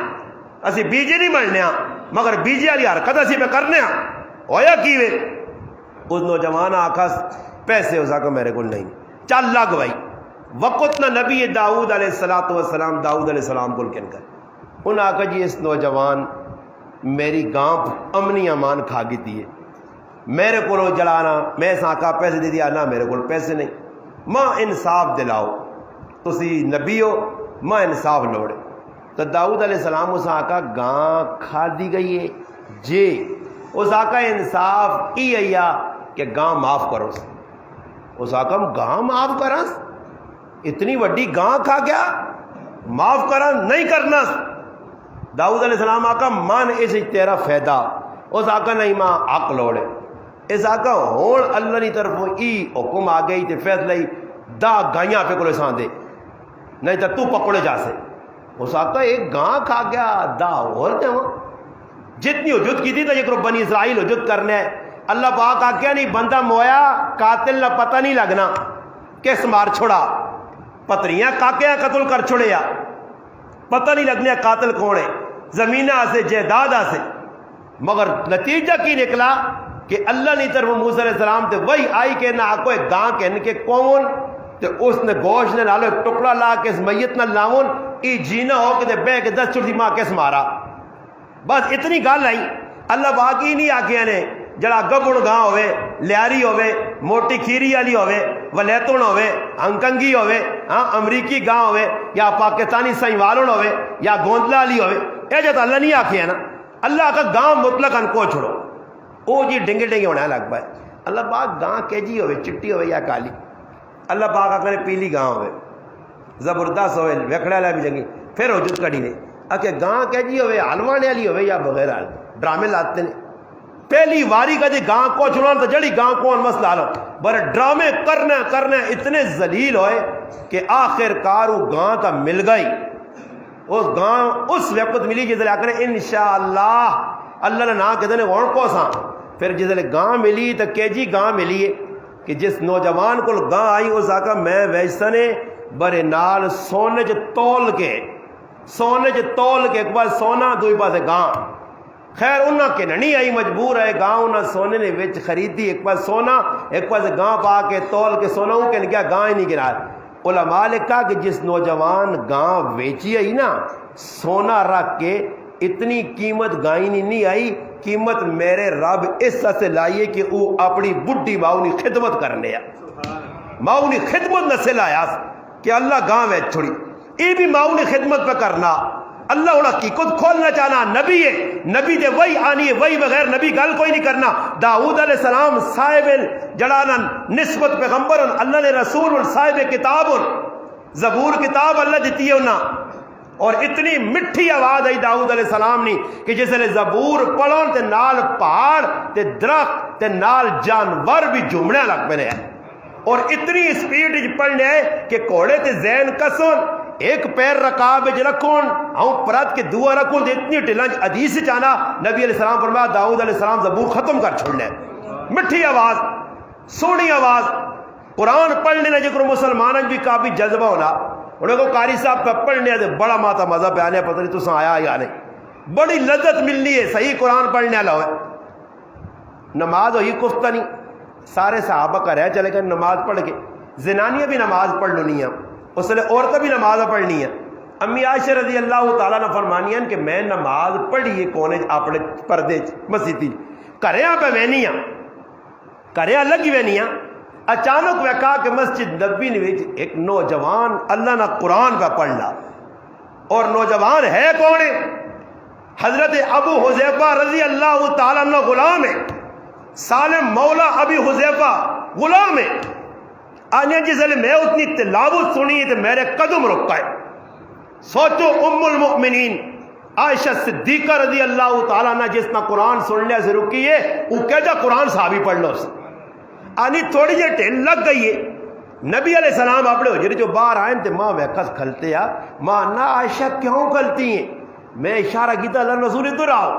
اسی بیجے نہیں بننے ہاں مگر بیجے والی حرکت اسی پہ کرنے ہاں ہویا کیوے اس نوجوان آکھا پیسے اسا کو میرے کو نہیں چل لگ بھائی وقت نہ نبی داؤد علیہ السلام داؤد علیہ السلام کو کن کر انہوں نے آکھا جی اس نوجوان میری گاں امنی امان کھا گی دیئے میرے کو جلانا میں اس آقا پیسے دے دیا نہ میرے کو پیسے نہیں ماں انصاف دلاؤ تسی نبی ہو ماں انصاف لوڑے تو داؤد علیہ السلام اس آقا گاں کھا دی گئی ہے جی اس آقا انصاف ای ایا کہ گاں معاف کرو اس آقا گاں معاف کرا اتنی وڈی گاں کھا گیا معاف کرا نہیں کرنا داؤد علیہ السلام آقا مان اس تیرا فائدہ اس آقا نہیں ماں حق لوڑے اس آقا ہون اللہ کی طرف ای حکم آ گئی تے فیصلہ دا گائیاں پہ کو سان دے نہیں تو پکڑے جا سے اس آقا ایک گاں کھا گیا دا اور دے جتنی حجت کی تھی تو یہ بنی اسرائیل حجت کرنے ہے اللہ پاک آکیا نہیں بندہ مویا قاتل نہ پتہ نہیں لگنا کس مار چھوڑا پتریاں کاکیاں قتل کر چھوڑیا پتہ نہیں لگنے قاتل کون ہے زمینہ سے جائیداد سے مگر نتیجہ کی نکلا کہ اللہ نے طرف موسیٰ علیہ السلام تے وہی آئی کہ نہ آکو ایک گاں کے ان کے کون تے اس نے گوشت نے نالو ایک ٹکڑا لا کے اس میت نہ لاؤن ای جینا ہو کہ بے کے 10 چھوڑی ماں کس مارا بس اتنی گل آئی اللہ باقی نہیں آکیا نے جڑا گبڑ گاں ہوئے لیاری ہوئے موٹی کھیری والی ہوئے ولیتون ہوئے ہنکنگی ہوئے ہاں امریکی گاں ہوئے یا پاکستانی سائیوالن ہوئے یا گوندلا والی ہوئے اے جو تو اللہ نہیں آکیا نا اللہ کا گاں مطلق ان کو چھوڑو او جی ڈنگے ڈنگے ہونے لگ پائے اللہ پاک گاں کے جی ہوئے چٹی ہوئے یا کالی اللہ پاک اکنے پیلی گاں ہوئے زبردست ہوئے ویکھڑے والا بھی جنگی پھر حجت کڑی نے اکے گاں کے جی ہوئے حلوانے والی ہوئے یا بغیر ڈرامے لاتے ہیں پہلی واری کا جی گاں کو چنا تو جڑی گاں کو مسئلہ لو بڑے ڈرامے کرنا اتنے ذلیل ہوئے کہ آخر کار وہ گاں تا مل گئی. اس گاں اس وقت ملی جس لئے آکھنے انشاءاللہ اللہ نے نا کہتے ہیں غون کو ساں. پھر جس لئے گاں ملی تو کہ جی گاں ملی ہے کہ جس نوجوان کو گاں آئی اس آکھا میں ویسنے برے نال سونے جو تول کے ایک بار سونا دوئی پاس گاں. خیر انہاں کے نہیں آئی مجبور ہے گاں انہاں سونے نے وچ خریدی ایک پاس سونا ایک پاس گاں پا کے تول کے سونا ہوں کہ کیا گاں ہی نہیں گرا. علماء نے کہا کہ جس نوجوان گاں ویچی آئی نا سونا رکھ کے اتنی قیمت گائیں نہیں آئی. قیمت میرے رب اس سے لائیے کہ وہ اپنی بڈھی ماؤنی خدمت کرنے ماؤنی خدمت نہ سے لایا کہ اللہ گاں ویچ چھوڑی یہ بھی ماؤنی خدمت پہ کرنا. اللہ انہاں حقیقت کھولنا چاہنا نبی ہے نبی دے وہی آنی ہے وہی بغیر نبی گل کوئی نہیں کرنا. داؤد علیہ السلام صاحب جڑانا نسبت پیغمبر اللہ نے رسول صاحب کتاب زبور کتاب اللہ دیتی ہے انہاں. اور اتنی مٹھی آواز آئی داؤد علیہ السلام نے کہ جس نے زبور پڑھن تے نال پہاڑ تے درخت تے نال جانور بھی جمنے لگ پنے ہیں. اور اتنی سپیڈ پڑھنے ہے کہ کوڑے تے زین کسن ایک پیر رکاب رکھون ہوں پرات کے دعا رکھون دے اتنی ٹلنج حدیث چانا نبی علیہ السلام فرمایا داؤد علیہ السلام زبور ختم کر چھوڑنے. مٹھی آواز سونی آواز قرآن پڑھنے نہ جکر مسلمانوں بھی کافی جذبہ ہونا. انہیں کو قاری صاحب پہ پڑھنے دے بڑا ماتا مزہ پہ آنے پتہ نہیں تو سا آیا یا نہیں بڑی لذت ملنی ہے صحیح قرآن پڑھنے والا ہے. نماز ہوئی کفتہ نہیں سارے صحابہ کا رہ چلے گئے نماز پڑھ کے زنانیاں بھی نماز پڑھ لونی ہیں اس لیے عورتیں بھی نماز پڑھنی ہے. امی عائشہ رضی اللہ تعالیٰ نے فرمانی کہ میں نماز پڑھی کونے اپنے پردے مسجد کریاں پہ وینیاں کریاں لگی وینیاں. اچانک میں کہا کہ مسجد نبی نے ایک نوجوان اللہ نہ قرآن پہ پڑھنا اور نوجوان ہے کون ہے حضرت ابو حذیفہ رضی اللہ تعالیٰ عنہ غلام ہے. سالم مولا ابی حذیفہ غلام ہے. آنے جس لئے میں اتنی تلاوت سنی تو میرے قدم رکا ہے. سوچو ام المؤمنین عائشہ صدیقہ رضی اللہ تعالیٰ عنہ جس نہ قرآن سننے سے رکی ہے وہ کہتا قرآن صحابی پڑھ لو سے آنی تھوڑی جی ٹھل لگ گئی ہے. نبی علیہ السلام اپنے حجرے جو باہر آئیں تھے ماں ویکس کھلتے یا ماں نہ عائشہ کیوں کھلتی ہیں. میں اشارہ کیتا اللہ رسول ادھر آؤ.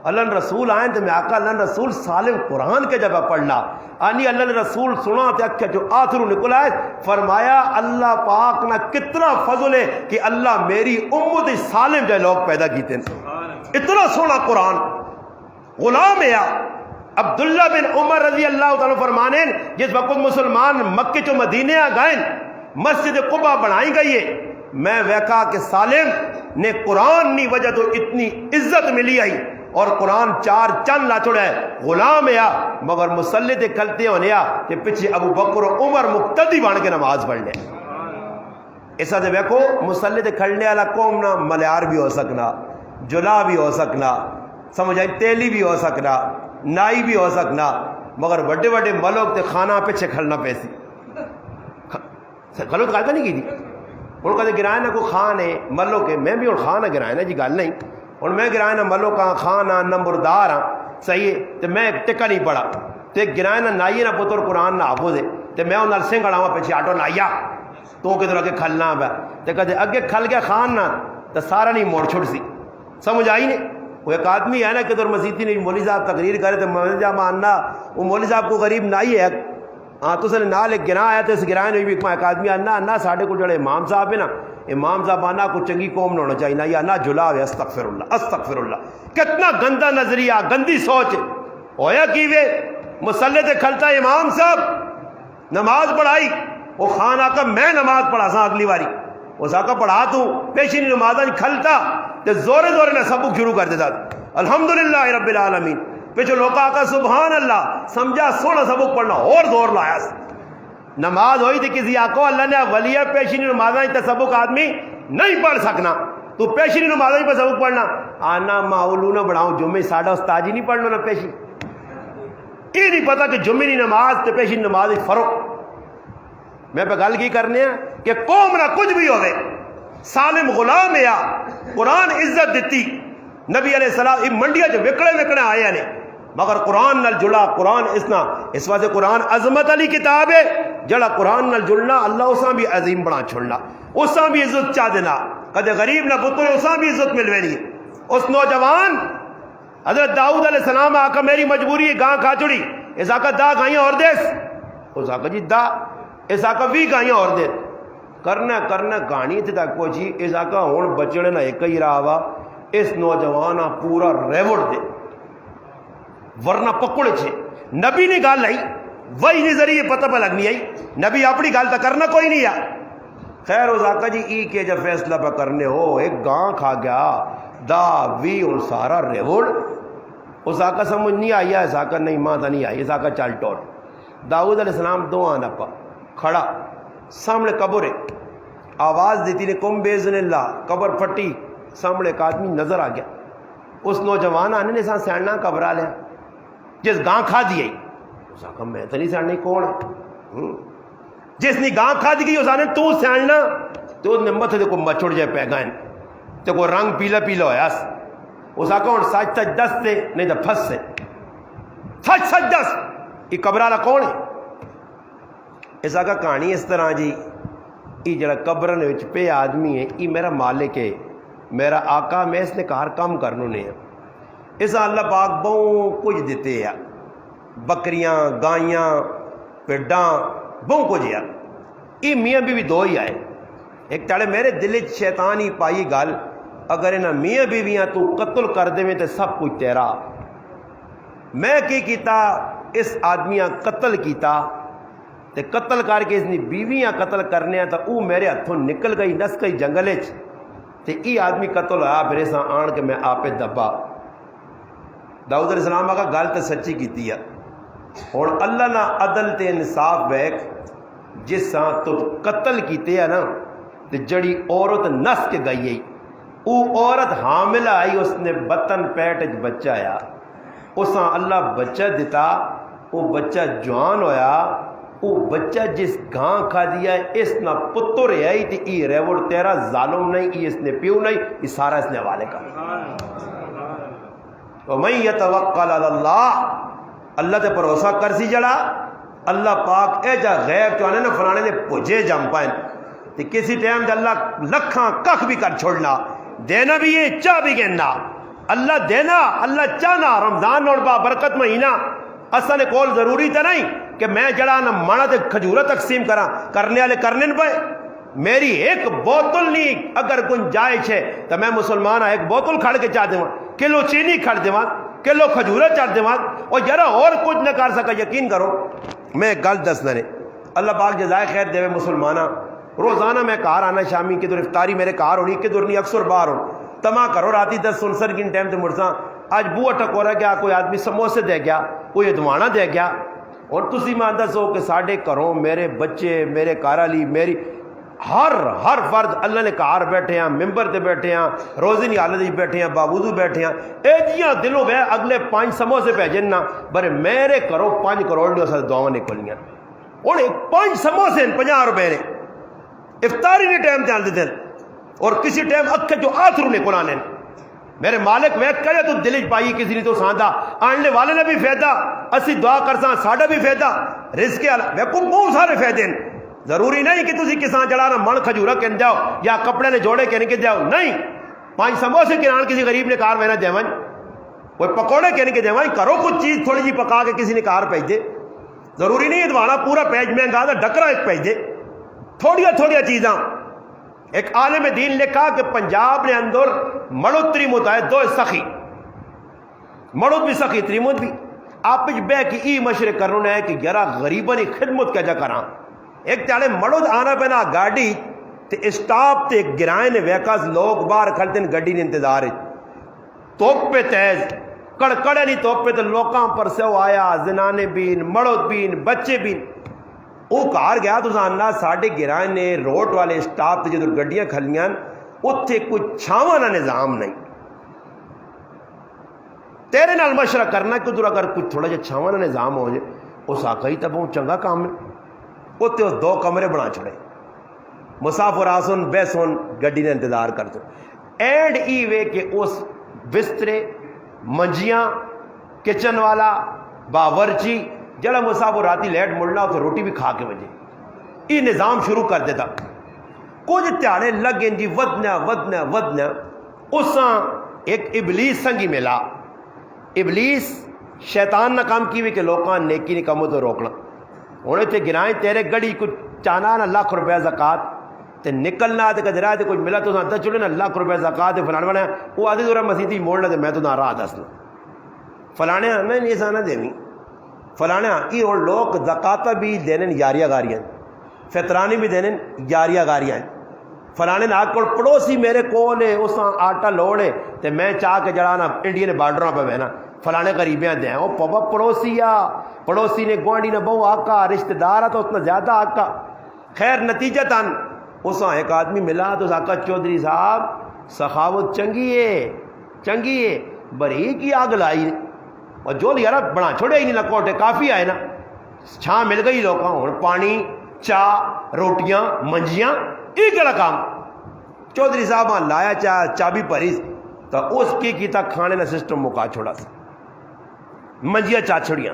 اللہ رسول آئیں تو میں آقا اللہ رسول سالم قرآن کے جگہ پڑھنا آنی اللہ رسول سنا تے اکھا جو آتھرو نکل آئے فرمایا اللہ پاک نہ کتنا فضل ہے کہ اللہ میری امت سالم جائے لوگ پیدا کیتے ہیں. اتنا سونا قرآن غلام ہے. عبداللہ بن عمر رضی اللہ تعالیٰ فرمانے جس وقت مسلمان مکہ چو مدینے گئے مسجد قبا بنائی گئی ہے میں ویکا کہ سالم نے قرآن نی وجہ تو اتنی عزت ملی آئی اور قرآن چار چند لا چھوڑا ہے. غلام ہے مگر مسلح دے کھلتے ہونے کہ پیچھے ابو بکر و عمر مقتدی بن کے نماز پڑھنے. ایسا دے ویکھو مسلح دے کھلنے والا قوم نہ ملیار بھی ہو سکنا جلا بھی ہو سکنا سمجھ آئی تیلی بھی ہو سکنا نائی بھی ہو سکنا مگر بڑے بڑے ملوک تے کھانا پیچھے کھلنا پیسی غلط کہتا نہیں کی تھی ان کا گرائے نہ کوئی خان ہے ملو کے میں بھی اور خان گرائے نا جی گل نہیں اور میں گرائے نہ ملو کا خان ہاں نمبردار ہاں صحیح ہے تو میں ٹکا نہیں پڑا تو ایک گرائے نہ نائیے نہ پتر قرآن نہ حافظ ہے تو میں انہوں سنگھ اڑاواں پیچھے آٹو نائیا تو کدھر اگے کھلنا پہ تو کہتے اگے کھل گیا خان نہ تو سارا نہیں موڑ چھوڑ سی سمجھ آئی نہیں. وہ ایک آدمی ہے نا کہ مسیحی نے مولوی صاحب تقریر کرے تو مولوی صاحب ماننا وہ مولوی صاحب کو غریب نہ ہی ہے ہاں تو نے نال ایک گراہ آیا تو اس گراہ نے بھی ایک آدمی آنا آنا ساڑھے کو جڑے امام صاحب ہے نا امام صاحب آنا کو چنگی قوم نہ ہونا چاہیے نا یا نہ جلا ہوئے استغفر اللہ کتنا گندا نظریہ گندی سوچ ہویا کیوے مسلح تے کھلتا امام صاحب نماز پڑھائی وہ خان آقا میں نماز پڑھا سا اگلی باری اس آقا پڑھا تو پیشی نماز کھلتا تو زورے زورے نہ سبق شروع کر دیتا الحمدللہ رب العالمین پیچھو لوگ آقا سبحان اللہ سمجھا سونا سبق پڑھنا اور زور لایا. نماز ہوئی تھی کسی آقا اللہ نے ولیہ پیشینی نمازیں تے سبق آدمی نہیں پڑھ سکنا تو پیشینی نمازیں پہ سبق پڑھنا آنا ماحولو نہ بڑھاؤں جمعے ساڑھا استاجی نہیں پڑھنا نہ پیشی یہ نہیں پتا کہ جمعے نہیں نماز تے پیشینی نماز فرق. میں پہ گل کی کرنے ہیں کہ قوم نہ کچھ بھی ہوئے سالم غلام یا قرآن عزت دیتی. نبی علیہ السلام منڈیا جو وکڑے آئے نے مگر قرآن نال جڑا قرآن اس واسطے قرآن عظمت علی کتاب ہے جڑا قرآن نال جڑنا اللہ اساں بھی عظیم بنا چھوڑنا اساں بھی عزت چاہ دینا کدے غریب نہ پتر اساں بھی عزت مل وینی اس نوجوان حضرت داؤد علیہ السلام آقا میری مجبوری ہے گاں کھا چڑی اس آقا دا گائیاں اور دیس اس آقا جی دا اس آقا بھی گائیاں اور دے کرنا گانی تھی تک پہنچی اس آقا ہون بچڑے نہ ایک ہی رہا ہوا اس نوجوان پورا ریوڑ دے ورنہ پکڑے چھے نبی نے گال لائی وہی نے ذریعے پتہ پہ لگنی آئی نبی اپنی گال تا کرنا کوئی نہیں آ خیر اس آقا جی ای کے جب فیصلہ پہ کرنے ہو ایک گاں کھا گیا دا وی اور سارا ریوڑ اس آقا سمجھ نہیں آئی اس آقا نہیں ماں تا نہیں آئی اس آقا چل ٹوٹ داؤد علیہ السلام دو آنا پا کھڑا سامنے قبر ہے آواز دیتی نے کم بیزن اللہ قبر پھٹی سامنے ایک آدمی نظر آ گیا اس نوجوان آنے نے ساتھ سیڑنا قبرہ لیا جس گاں کھا دی اس آقا میں تو نہیں سیڑنی کون ہے جس نے گاں کھا دی گئی اس آنے تو سیڑنا تو اس نے مت کو مچھڑ جائے پیگائن تو کو رنگ پیلا پیلا ہویا اس آقا ان سچ دس سے نہیں تو پھس سے سچ دس یہ قبرہ کون ہے اس آقا کہانی اس طرح جی یہ جڑا قبرن وچ پہ آدمی ہے یہ میرا مالک ہے میرا آقا میں اس نے کار کام کرنو نہیں ہے اس اللہ پاک بہت کچھ دیتے ہیں بکریاں گائیاں پیڈاں بہت کچھ ہے یہ میاں بیوی دو ہی آئے ایک تاڑے میرے دل شیطان ہی پائی گل اگر انہاں میاں بیویاں تو قتل کر دے میں تو سب کچھ تیرا میں کی کیتا اس آدمیاں قتل کیتا تے قتل کر کے اس نے بیویاں قتل کرنے ہیں تو او میرے ہتھوں نکل گئی نس گئی جنگلے تے ای آدمی قتل ہویا پھر اساں آن کے میں آپے دبا داؤد علیہ السلام آگا گل تے سچی کیتی ہے اور اللہ نہ عدل تے انصاف بیک جس ساں تو قتل کیتے ہیں نا تے جڑی عورت نس کے گئی ہے او عورت حاملہ آئی اس نے بطن پیٹ بچہ آیا اساں اللہ بچہ دیتا وہ بچہ جوان ہویا وہ بچہ جس گاں کھا دیا ہے اس نہ پتر ہے ہی تھی ای ریوڑ تیرا ظالم نہیں ای اس نے پیو نہیں ای سارا اس نے حوالے کا وَمَن يَتَوَكَّلْ عَلَى اللَّهِ اللہ تے بھروسہ کرسی جڑا اللہ پاک اے جا غیب چانے نا فلانے نے پجے جم پائیں تے کسی ٹائم جا اللہ لکھاں کخ بھی کر چھوڑنا دینا بھی یہ چاہ بھی گننا اللہ دینا اللہ چاہنا رمضان اور با برکت مہینہ اصل نے کول ضروری تھا نہیں کہ میں جڑا نہ مانا تے کھجورہ تقسیم کرنے والے کرنے نہ پائے میری ایک بوتل نہیں اگر گنجائش ہے تو میں مسلمان ایک بوتل کھڑ کے چاہ دوں کلو چینی کھڑ دوں کلو کھجورہ چڑھ دوں اور ذرا اور کچھ نہ کر سکا یقین کرو میں گل دسنا نے اللہ پاک جزائے خیر دے مسلمانہ روزانہ میں کار آنا شامی کی دور افطاری میرے کار ہونی کہ دور نہیں اکثر باہر ہوں تما کرو راتی 10 سنسر کی ٹائم تے مرساں آج بو اٹک ہو رہا گیا کوئی آدمی سموسے دے گیا کوئی ادوانا دے گیا اور تسی مان دسو کہ ساڑھے گھروں میرے بچے میرے کارالی میری ہر فرد اللہ نے کار بیٹھے ہیں ممبر تے بیٹھے ہیں روزی نہیں حالت بیٹھے ہیں باوضو بیٹھے ہیں اے جیاں دلوں گئے اگلے 5 سموسے بھیجن نا برے میرے کرو 5 کروڑ نے اسے دعاواں نکلیاں اور 5 سموسے 50 روپے نے افطاری نے ٹائم جان دیتے اور کسی ٹائم اکھے جو آتھرو نے قرآن نے میرے مالک ویک کرے تو دلج پائی کسی نے تو ساندہ آننے والے نے بھی فیدہ اسی دعا کرساں ساڑھا بھی فیدہ رزق اللہ میں کو بہت سارے فیدے ہیں ضروری نہیں کہ تسی کسان جڑانا من کھجورہ کہن جاؤ یا کپڑے نے جوڑے کہنے کے جاؤ نہیں 5 سموسے کنان کسی غریب نے کار وینا دیوان کوئی پکوڑے کہنے کے دیوان کرو کچھ چیز تھوڑی جی پکا کے کسی نے کار پیج دے ضروری نہیں ادوانا پورا پیج میں انگاہ ڈکرا ایک پیج دے تھوڑیا چیزاں ایک عالم دین لکھا کہ پنجاب نے اندر مڑود تریمود آئے 2 سخی مڑود بھی سخی تریمود بھی آپ بے کی ای مشرق کرنے ہے کہ گرہ غریبہ نے خدمت کیا جا کراں ایک چالے مڑود آنا پہنا گاڑی تے اسٹاپ تے گرائیں نے ویکاز لوگ باہر کھلتے ہیں گاڑی نے انتظار ہے توپ پہ تیز کڑکڑے نہیں توپ پہ تے لوکاں پر سے وہ آیا زنانے بین مڑود بین بچے بین وہ کار گیا تو اللہ ساڑھے گرائیں نے روڈ والے اسٹاپ تے جدر گڈیاں کھلیاں اتھے کچھ چھاوانا نظام نہیں تیرے نال مشورہ کرنا کہ ادھر اگر کچھ تھوڑا جا چھاوانا نظام ہو جائے اس آقائی تا بہت چنگا کام ہے اتھے اس 2 کمرے بنا چھڑے مسافر آسن بیسن گڈی نے انتظار کرتے اینڈ ای وے کہ اس بسترے منجیاں کچن والا باورچی جڑا مصاب راتی لیٹ مڑنا تو روٹی بھی کھا کے وجے یہ نظام شروع کر دیتا کچھ تیاڑے لگے جی ودنا اساں ایک ابلیس سنگی ملا ابلیس شیطان نہ کام کی بھی کہ لوکاں نیکی نہیں کموں تو روکنا ہونے تے گرائیں تیرے گڑی کچھ چانا نہ لاکھ روپے زکات تے نکلنا تے کجرا تے کچھ ملا تو نہ چلے نہ لاکھ روپے زکات فلانا بنا وہ آدھی دورہ مسیحی موڑنا تے میں تو نہ راہ دسنا فلانے میں نہیں ایسا نہ دینی فلانے یہ اور لوگ زکات بھی دینے یاریاں گاریاں فطرانی بھی دینے یاریاں گاریاں فلانے نہ کو پڑوسی میرے کول ہے اس آٹا لوڑے تے میں چاہ کے جڑا نا انڈین بارڈراں پہ بہنا فلانے غریبیاں دیں او پاپا پڑوسی نے گوانڈی نے بہو آقا رشتہ دار تو اتنا زیادہ آقا خیر نتیجہ تن اس ایک آدمی ملا تو آقا چودھری صاحب سخاوت چنگی ہے بری کی آگ لائی اور جو یار بنا چھوڑے ہی نہیں لکوٹے کافی آئے نا چھاں مل گئی لوکاں ہوں پانی چاہ روٹیاں منجیاں یہ کہڑا کام چودھری صاحب لایا چابی پری تو اس کی کیتا کھانے کا سسٹم مکا چھوڑا سا منجیاں چا چھڑیاں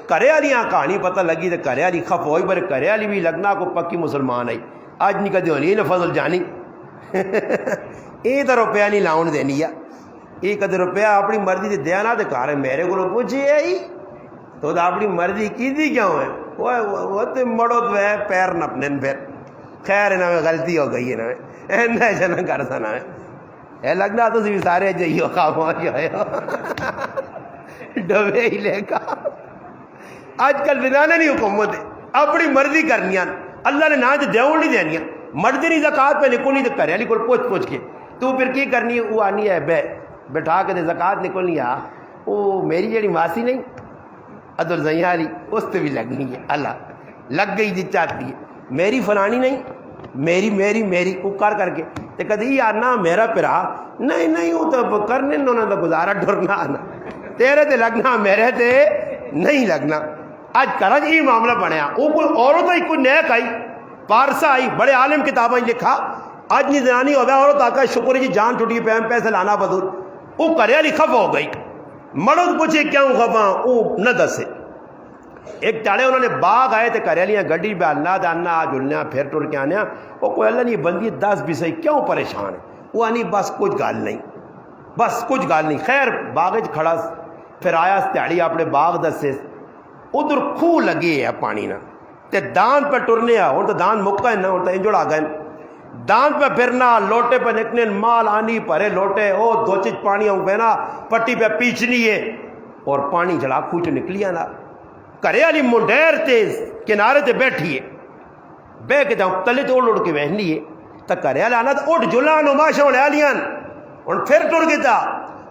کرے والیاں کہانی پتہ لگی تو کرے والی خف ہوئی پر کرے والی بھی لگنا کو پکی مسلمان آئی اج نہیں کدی ہونی نہ فضل جانی یہ تو روپیہ نہیں لاؤن دینی ہے یہ کدے روپیہ اپنی مرضی سے دیا نہ تو کار میرے کو پوچھے آئی تو اپنی مرضی کی دی کیوں ہے وہ تو مڑو تو ہے پیر نپنے پھر خیر نہ غلطی ہو گئی ہے نہ ایسا نہ کر سا نہ لگنا تو بھی سارے جائیو خاموش ہو ڈبے ہی لے کا آج کل بنانے نہیں حکومت اپنی مرضی کرنی اللہ نے نہ دیون نہیں دینی مرد نہیں زکات پہ نکلنی تو کرے علی کو پوچھ کے تو پھر کی کرنی وہ آنی ہے بیٹھا کے زکات نکلنی وہ میری جڑی ماسی نہیں عبدالزیاں علی اس سے بھی لگنی ہے اللہ لگ گئی جی چاہتی ہے میری فلانی نہیں میری وہ کر کے تو کدی آنا میرا پرا نہیں وہ تو کرنے انہوں نے گزارا ڈرنا آنا تیرے تے لگنا میرے تے نہیں لگنا اج کرج یہ معاملہ بنیا وہ کوئی عورت ہی کوئی نیک آئی پارسا آئی بڑے عالم کتابیں لکھا اج نہیں زنانی ہو گیا عورت آکا شکر جی جان چھٹی پیسے لانا بدور وہ کریا لکھا ہو گئی مرد پوچھے کیوں خفا وہ نہ دسے ایک چاڑے انہوں نے باغ آئے تھے کریلیاں گڈی پہ اللہ دانا آج النا پھر ٹر کے آنے وہ کوئی اللہ نہیں بندی 10 بھی صحیح کیوں پریشان ہے وہ آنی بس کچھ گال نہیں خیر باغ کھڑا پھر آیا تیاڑی اپنے باغ دسے ادھر خوہ لگی ہے پانی نہ تے دان پہ ٹرنے ہوں تو دان مکا ہے نہ ہوں تو انجڑ آ گئے دان پہ پھرنا لوٹے پہ نکنے مال آنی پرے لوٹے او 2 چیز پانی ہوں پہنا پٹی پہ پیچھنی ہے اور پانی جڑا خوہ چ نکلی نا کرے والی منڈیر تیز کنارے تے بیٹھی ہے بہ کے تلے تو اڑ کے بہنی ہے تو کرے والا آنا تو اٹھ جلان ماشا ہونے والیاں اور پھر ٹر کے تھا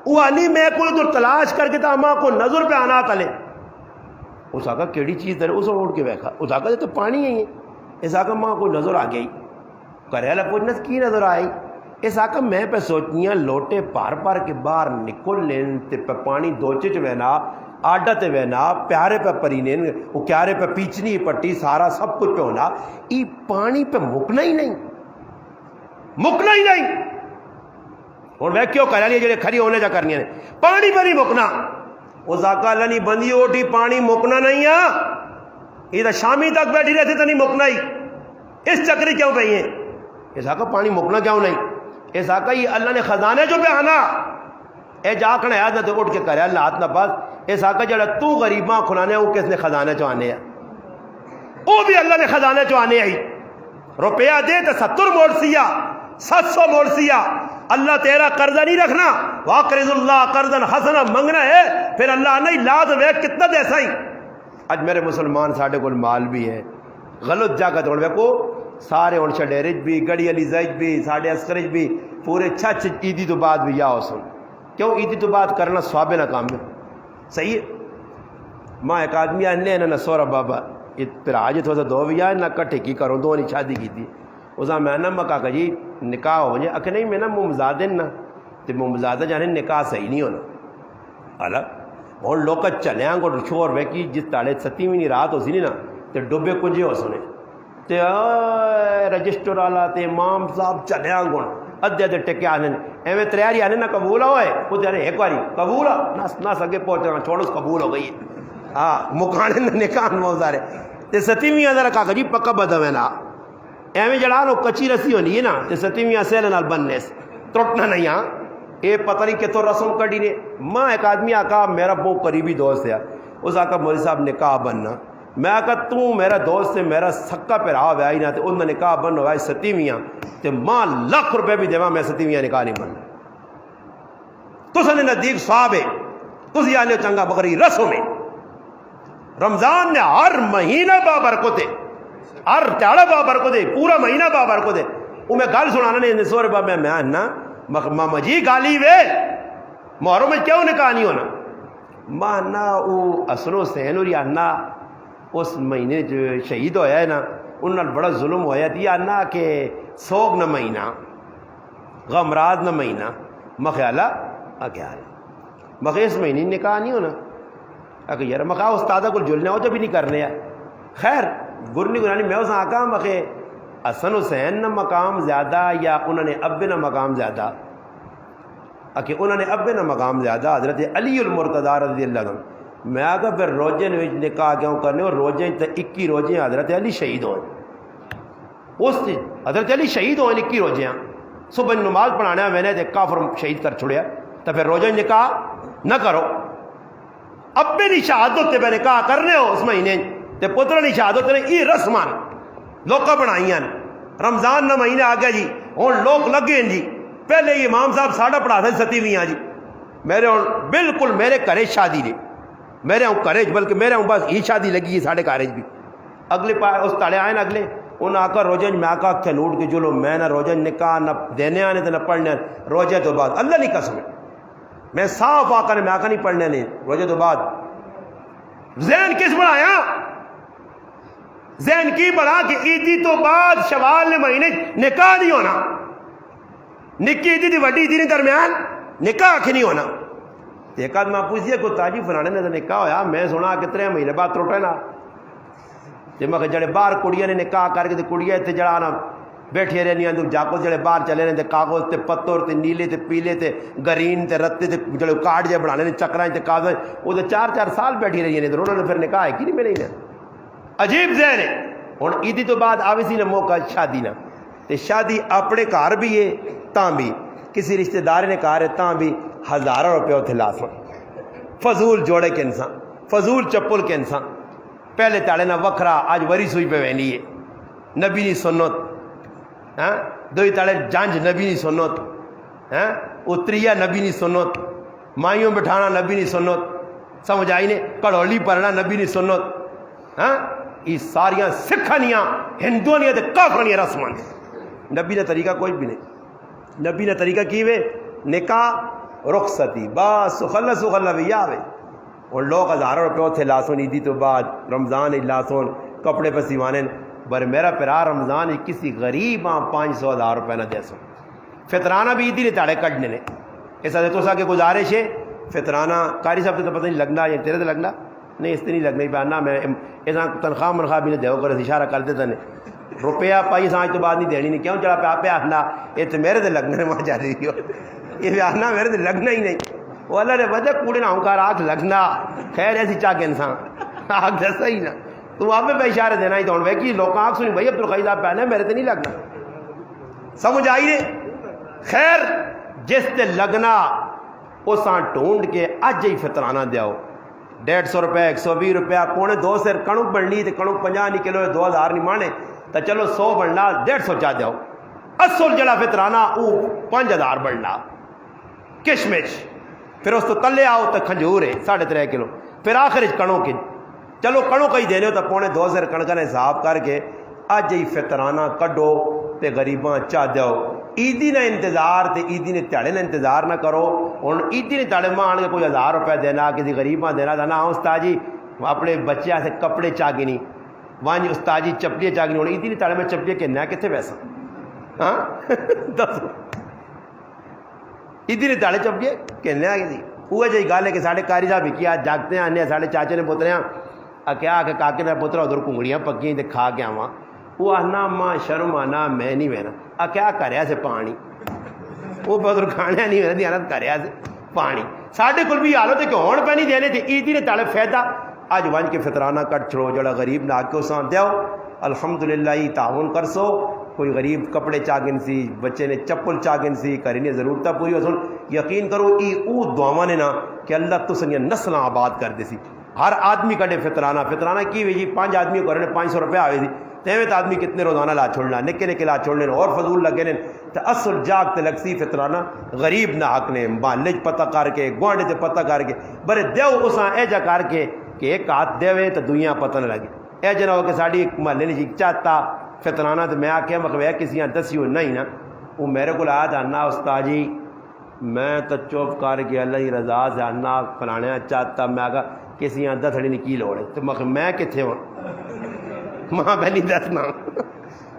وہ آنی میں کو ادھر تلاش کر کے تھا ماں کو نظر پہ آنا تلے اس آقا کیڑی چیز در اس اڑ کے بیٹھا اس آقا تو پانی ہی ہے اس آقا ماں کو نظر آ گئی کرے والا پوچھنا کی نظر آئی اس آقا میں پہ سوچنیاں لوٹے پار کے باہر نکل لین تے پہ پانی 2 چچ وینا آڈا تے وینا پیارے پہ پرینے وہ کیارے پہ پیچھنی پٹی سارا سب کچھ پہ ہونا یہ پانی پہ مکنا ہی نہیں اور میں کیوں کرا لیا جڑے کھری ہونے جا کرنی ہے پانی پہ نہیں مکنا وہ ذاکہ اللہ نہیں بندی اوٹھی پانی مکنا نہیں ہے یہ تو شامی تک بیٹھی رہتی تو نہیں مکنا ہی اس چکری کیوں پہ ہیں اس آقا پانی مکنا کیوں نہیں اس آقا یہ اللہ نے خزانے جو پہ آنا اے جا کھڑا یاد نہ تو اٹھ کے کرے اللہ ہاتھ نہ پاس اس آقا جڑا تو غریباں کھلانے وہ کس نے خزانے چو آنے وہ بھی اللہ نے خزانے چو آنے آئی روپیہ دے تو 70 موڑ سیا 700 موڑ سیا اللہ تیرا قرضہ نہیں رکھنا واقرض اللہ قرضا حسنا منگنا ہے پھر اللہ نہیں لا تو ویک کتنا دیسا ہی اج میرے مسلمان ساڑھے کو مال بھی ہے غلط جا کر توڑ کو سارے ان شڈیرج بھی گڑی علی زیج بھی ساڑھے اسکرج بھی پورے چھچ عیدی تو بعد بھی یا سن کیوں عیدی تو بعد کرنا سوابے نہ کام میں صحیح ہے ماں ایک آدمی آنے نہ سورا بابا پھر آج تھوڑا سا 2 بھی آئے نہ کٹھے کی کروں 2 نہیں شادی کی تھی اس میں نہ مکا کہ جی نکاح ہو جائے اکھے نہیں میں نا ممزادہ نا تو ممزادہ جانے نکاح صحیح نہیں ہونا الگ اور لوگ چلے کو شور وے کی جس تاڑے 7ویں رات ہو سی نہیں نا تو ڈبے کنجے ہو سنے تو رجسٹر والا تو امام صاحب چلے گن ادھے ٹکے آنے ایویں تریاری آنے نہ قبول ہوئے وہ تیرے ایک باری قبول ہو نہ سکے پہنچنا چھوڑ اس قبول ہو گئی ہے ہاں مکانے نکاح بہت سارے تے ستیویں ذرا کہا جی پکا بدم ہے نا ایویں جڑا نو کچی رسی ہونی ہے نا تے ستیویں سیل نال بننے ٹوٹنا نہیں ہاں یہ پتہ نہیں کتوں رسم کڑی نے ماں ایک آدمی آکا میرا بہت قریبی دوست ہے اس آکا مولوی صاحب نکاح بننا میں آکا تو میرا دوست ہے میرا سکا پہ رہا ہوا ہی نہ تو انہوں نے نکاح بن ہوا ہے ستیویں تے ماں لاکھ روپے بھی دیواں میں ستیویں نکاح نہیں بننا تو سنے نزدیک صاحب ہے تسی آنے چنگا بغری رسم ہے رمضان نے ہر مہینہ بابرکت ہے ہر تیڑا بابرکت ہے پورا مہینہ بابرکت ہے وہ میں گل سنانا نہیں سورے باب میں آنا ماما جی گالی وے محرم میں کیوں نکاح نہیں ہونا ماں نا وہ حسن حسین اور آنا اس مہینے جو شہید ہویا ہے نا ان نال بڑا ظلم ہویا تھی آنا کہ سوگ نہ مہینہ غمراز نہ مہینہ مخیالہ خیال مخی اس مہینے نکاح نہیں ہونا کہ یار مخا استادہ کو جلنے ہو جب بھی نہیں کرنے خیر گرنی گرانی میں اس آقا مخے حسن حسین نہ مقام زیادہ یا انہوں نے اب نہ مقام زیادہ کہ انہوں نے اب نہ مقام زیادہ حضرت علی المرتضیٰ رضی اللہ عنہ میں آگا پھر روزے نے نکاح کیوں کرنے اور روزے تو 21 روزے حضرت علی شہید ہوئے اس حضرت علی شہید ہوئے 21 روزے صبح نماز پڑھانا میں نے کافر شہید کر چھوڑیا تو پھر روزے نکاح نہ کرو اب بھی نہیں شہادت تے میں نکاح کرنے ہو اس مہینے تے پتر نہیں شہادت نے یہ رسمان لوکا بنائیاں رمضان نہ مہینہ آ گیا جی ہوں لوگ لگے ہیں جی پہلے یہ امام صاحب ساڑھا پڑھا تھا ستیویں جی میرے ہوں بالکل میرے گھر شادی نے میرے ہوں گھر بلکہ میرے ہوں بس یہ شادی لگی ہے ساڑھے کارج بھی اگلے اس تڑے آئے نا اگلے انہیں آکا روزے میں آکا کہ لوٹ کے چلو میں نہ روزے نکاح نہ دینے آنے نہ پڑھنے روزے تو بعد اللہ نہیں قسم ہے میں صاف آکا نے میں آکا نہیں پڑھنے نہیں روزے تو بعد ذہن کس بڑھایا ذہن کی بڑھا کہ عیدی تو بعد شوال نے مہینے نکاح نہیں ہونا نکی عیدی تھی وڈی عیدی درمیان نکاح کی نہیں ہونا ایک آدھ میں پوچھئے کو تاجی فلانے نے نکاح ہویا میں سنا کتنے مہینے بعد تروٹے نا جب میں جڑے باہر کڑیاں نے نکاح کر کے کڑیاں اتنے جڑا نا بیٹھے رہنی ہیں جاکو جڑے باہر چلے رہے کاغذ تے پتر تے نیلے تے پیلے تے گرین تے رتے تے جڑے کارڈ جے بنانے چکرائیں تے کاغذ وہ تو 4 سال بیٹھی رہی ہیں انہوں نے پھر نکاح ہے کی نہیں ملے عجیب ذہن ہے ہوں عیدی تو بعد آوے سی نا موقع شادی نہ تے شادی اپنے گھر بھی ہے تاں بھی کسی رشتہ دار نے کہا ہے تاں بھی ہزاروں روپے اتنے لا سن فضول جوڑے کے انسان فضول چپل کے انسان پہلے تاڑے نہ وکھرا آج وری سوئی پہ وینی ہے نبی نہیں سنت ہاں دوئی تاڑے جانج نبی نہیں سنت ہاں اتریا نبی نہیں سنت مائیوں بٹھانا نبی نہیں سنت سمجھ آئی نے کڑولی پڑھنا نبی نہیں سنت ہاں یہ ساریاں سکھانیاں ہندوانیاں تے کافرانیاں رسمان نبی نے طریقہ کوئی بھی نہیں نبی نے طریقہ کی وے نکاح رخصتی بس سخلا بھی آوے اور لوگ ہزاروں روپے اتنے لاسون عیدی تو بعد رمضان لاسون کپڑے پہ سیوانے بر میرا پیرا رمضان کسی غریب 500,000 روپے نہ دے سو فطرانہ بھی عیدی نے تاڑے کٹنے نے ایسا دے تو سا کے گزارش ہے فطرانہ قاری صاحب تو پتہ نہیں لگنا یا تیرے تو لگنا نہیں اس سے نہیں لگنا ہی پہنا میں ایسا تنخواہ منخواہ بھی نہیں دیو کر اشارہ کر دیتا نہیں روپیہ پائی سانج تو بعد نہیں دینی نہیں کیوں چڑھا پہ آپ آنا یہ تو میرے تو لگنے وہاں جا رہی ہو یہ آنا میرے تو لگنا ہی نہیں وہ اللہ نے وجہ کوڑے نہ ہوں کار آگ لگنا خیر ایسی چاہ کے انسان آگ دستا ہی نا تو آپ پہ اشارہ دینا ہی تو ہوں کہ لوگ آگ سنی بھائی عبدالقیز آپ پہنے میرے تو نہیں لگنا سمجھ آئی نے خیر جس تے لگنا اساں ڈھونڈ کے اج ہی فطرانہ دیاؤ 150 روپے 120 روپیہ پونے 2 سر کڑک بننی تو کڑک 50 نہیں کلو 2000 نہیں مانے تو چلو 100 بننا 150 چاہ دیاؤ اصل جڑا فطرانہ وہ 5000 بننا کشمش پھر اس تو تلے آؤ تو کھنجور ہے 3.5 کلو پھر آخر کڑوں کے چلو کڑوں کا ہی دینے ہو تو پونے 2 سر کڑکا نے حساب کر کے اج ہی فطرانہ کڈو تے غریباں چاہ دیو عیدی نہ انتظار تے عیدی نے تیڑے نہ انتظار نہ کرو ہوں عیدی نے تیڑے ماں آن کے کوئی 1000 روپے دینا کسی غریباں دینا تھا نہ استاد جی اپنے بچے سے کپڑے چاگنی وانج استاد جی چپلیاں چاگنی ہوں عیدی نے تیڑے میں چپلیاں کہنا کتنے پیسہ ہاں دس عیدی نے تیڑے چپلیاں کہنا کہ وہ جی گل ہے کہ سارے کاری صاحب کیا جاگتے ہیں آنے سارے چاچے نے پوترے کیا کہ کاکے نے پوترا ادھر کنگڑیاں پکیاں تے کھا کے آواں وہ آنا ماں شرم آنا میں نہیں وینا کیا کریا سے پانی وہ بدر کھانا نہیں میرا دیانت کر رہا پانی ساڈے کول بھی حالت ہے کہ ہون پہ نہیں دینے تھے عیدی نے تالے فائدہ اج ونج کے فطرانہ کٹ چھڑو جڑا غریب نہ کے اساں دیو الحمدللہ ہی تعاون کر سو کوئی غریب کپڑے چاگن سی بچے نے چپل چاگن سی کرنے ضرورتہ پوری ہو سن یقین کرو او دعاواں نے نا کہ اللہ تو سنیا نسل آباد کر دے سی ہر آدمی کڈے فطرانہ کی وی جی 5 آدمی کرنے 500 روپے آئے سی تیویں آدمی کتنے روزانہ لا چھوڑنا نکے نکے لا چھوڑنے اور فضول لگے نے تو اصل جاگ تے لگسی فطرانہ غریب نہ حق نے محلے پتہ کر کے گوانڈے تے پتہ کر کے برے دیو اساں اے جا کر کے کہ ایک ہاتھ دے تو دنیا پتہ نہ لگے اے جنا ہو کہ ساڈی محلے نے جی چاہتا فطرانہ تو میں آخیا مکویا کسی دسیو نہیں نا وہ میرے کو آیا جانا استاد جی میں تو چپ کر کے اللہ کی رضا جانا فلانے چاہتا میں آگا کسی آدھا تھڑی نہیں کی لوڑ ہے تو میں کتنے ہوں ماں میں نہیں دسنا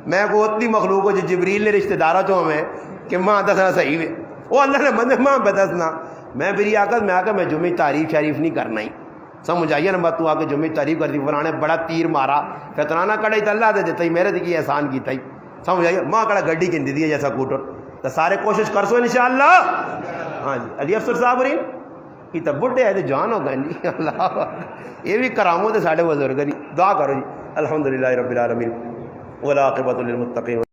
میں کو اتنی مخلوق ہو جو جبریل نے رشتہ دارہ چو ہمیں کہ ماں دسنا صحیح ہے وہ اللہ نے مندر ماں پہ دسنا میں پھر آ کر میں آ میں جمعی تعریف شریف نہیں کرنا ہی سمجھ آئیے نا بات تو آ کے جمعی تعریف کر دی فلانے بڑا تیر مارا فطرانہ کڑا ہی تو اللہ دے دیتا ہی میرے تے کی احسان کیتا ہی سمجھ آئیے ماں کڑا گڈی کن دی جیسا کوٹر تو سارے کوشش کر سو انشاءاللہ ہاں جی علی افسر صاحب رہی یہ تو بڈھے ہے تو جان ہو گئے نہیں اللہ یہ بھی کراموں تے ساڈے بزرگ نہیں دعا کرو جی الحمدللہ رب العالمین والعاقبۃ للمتقین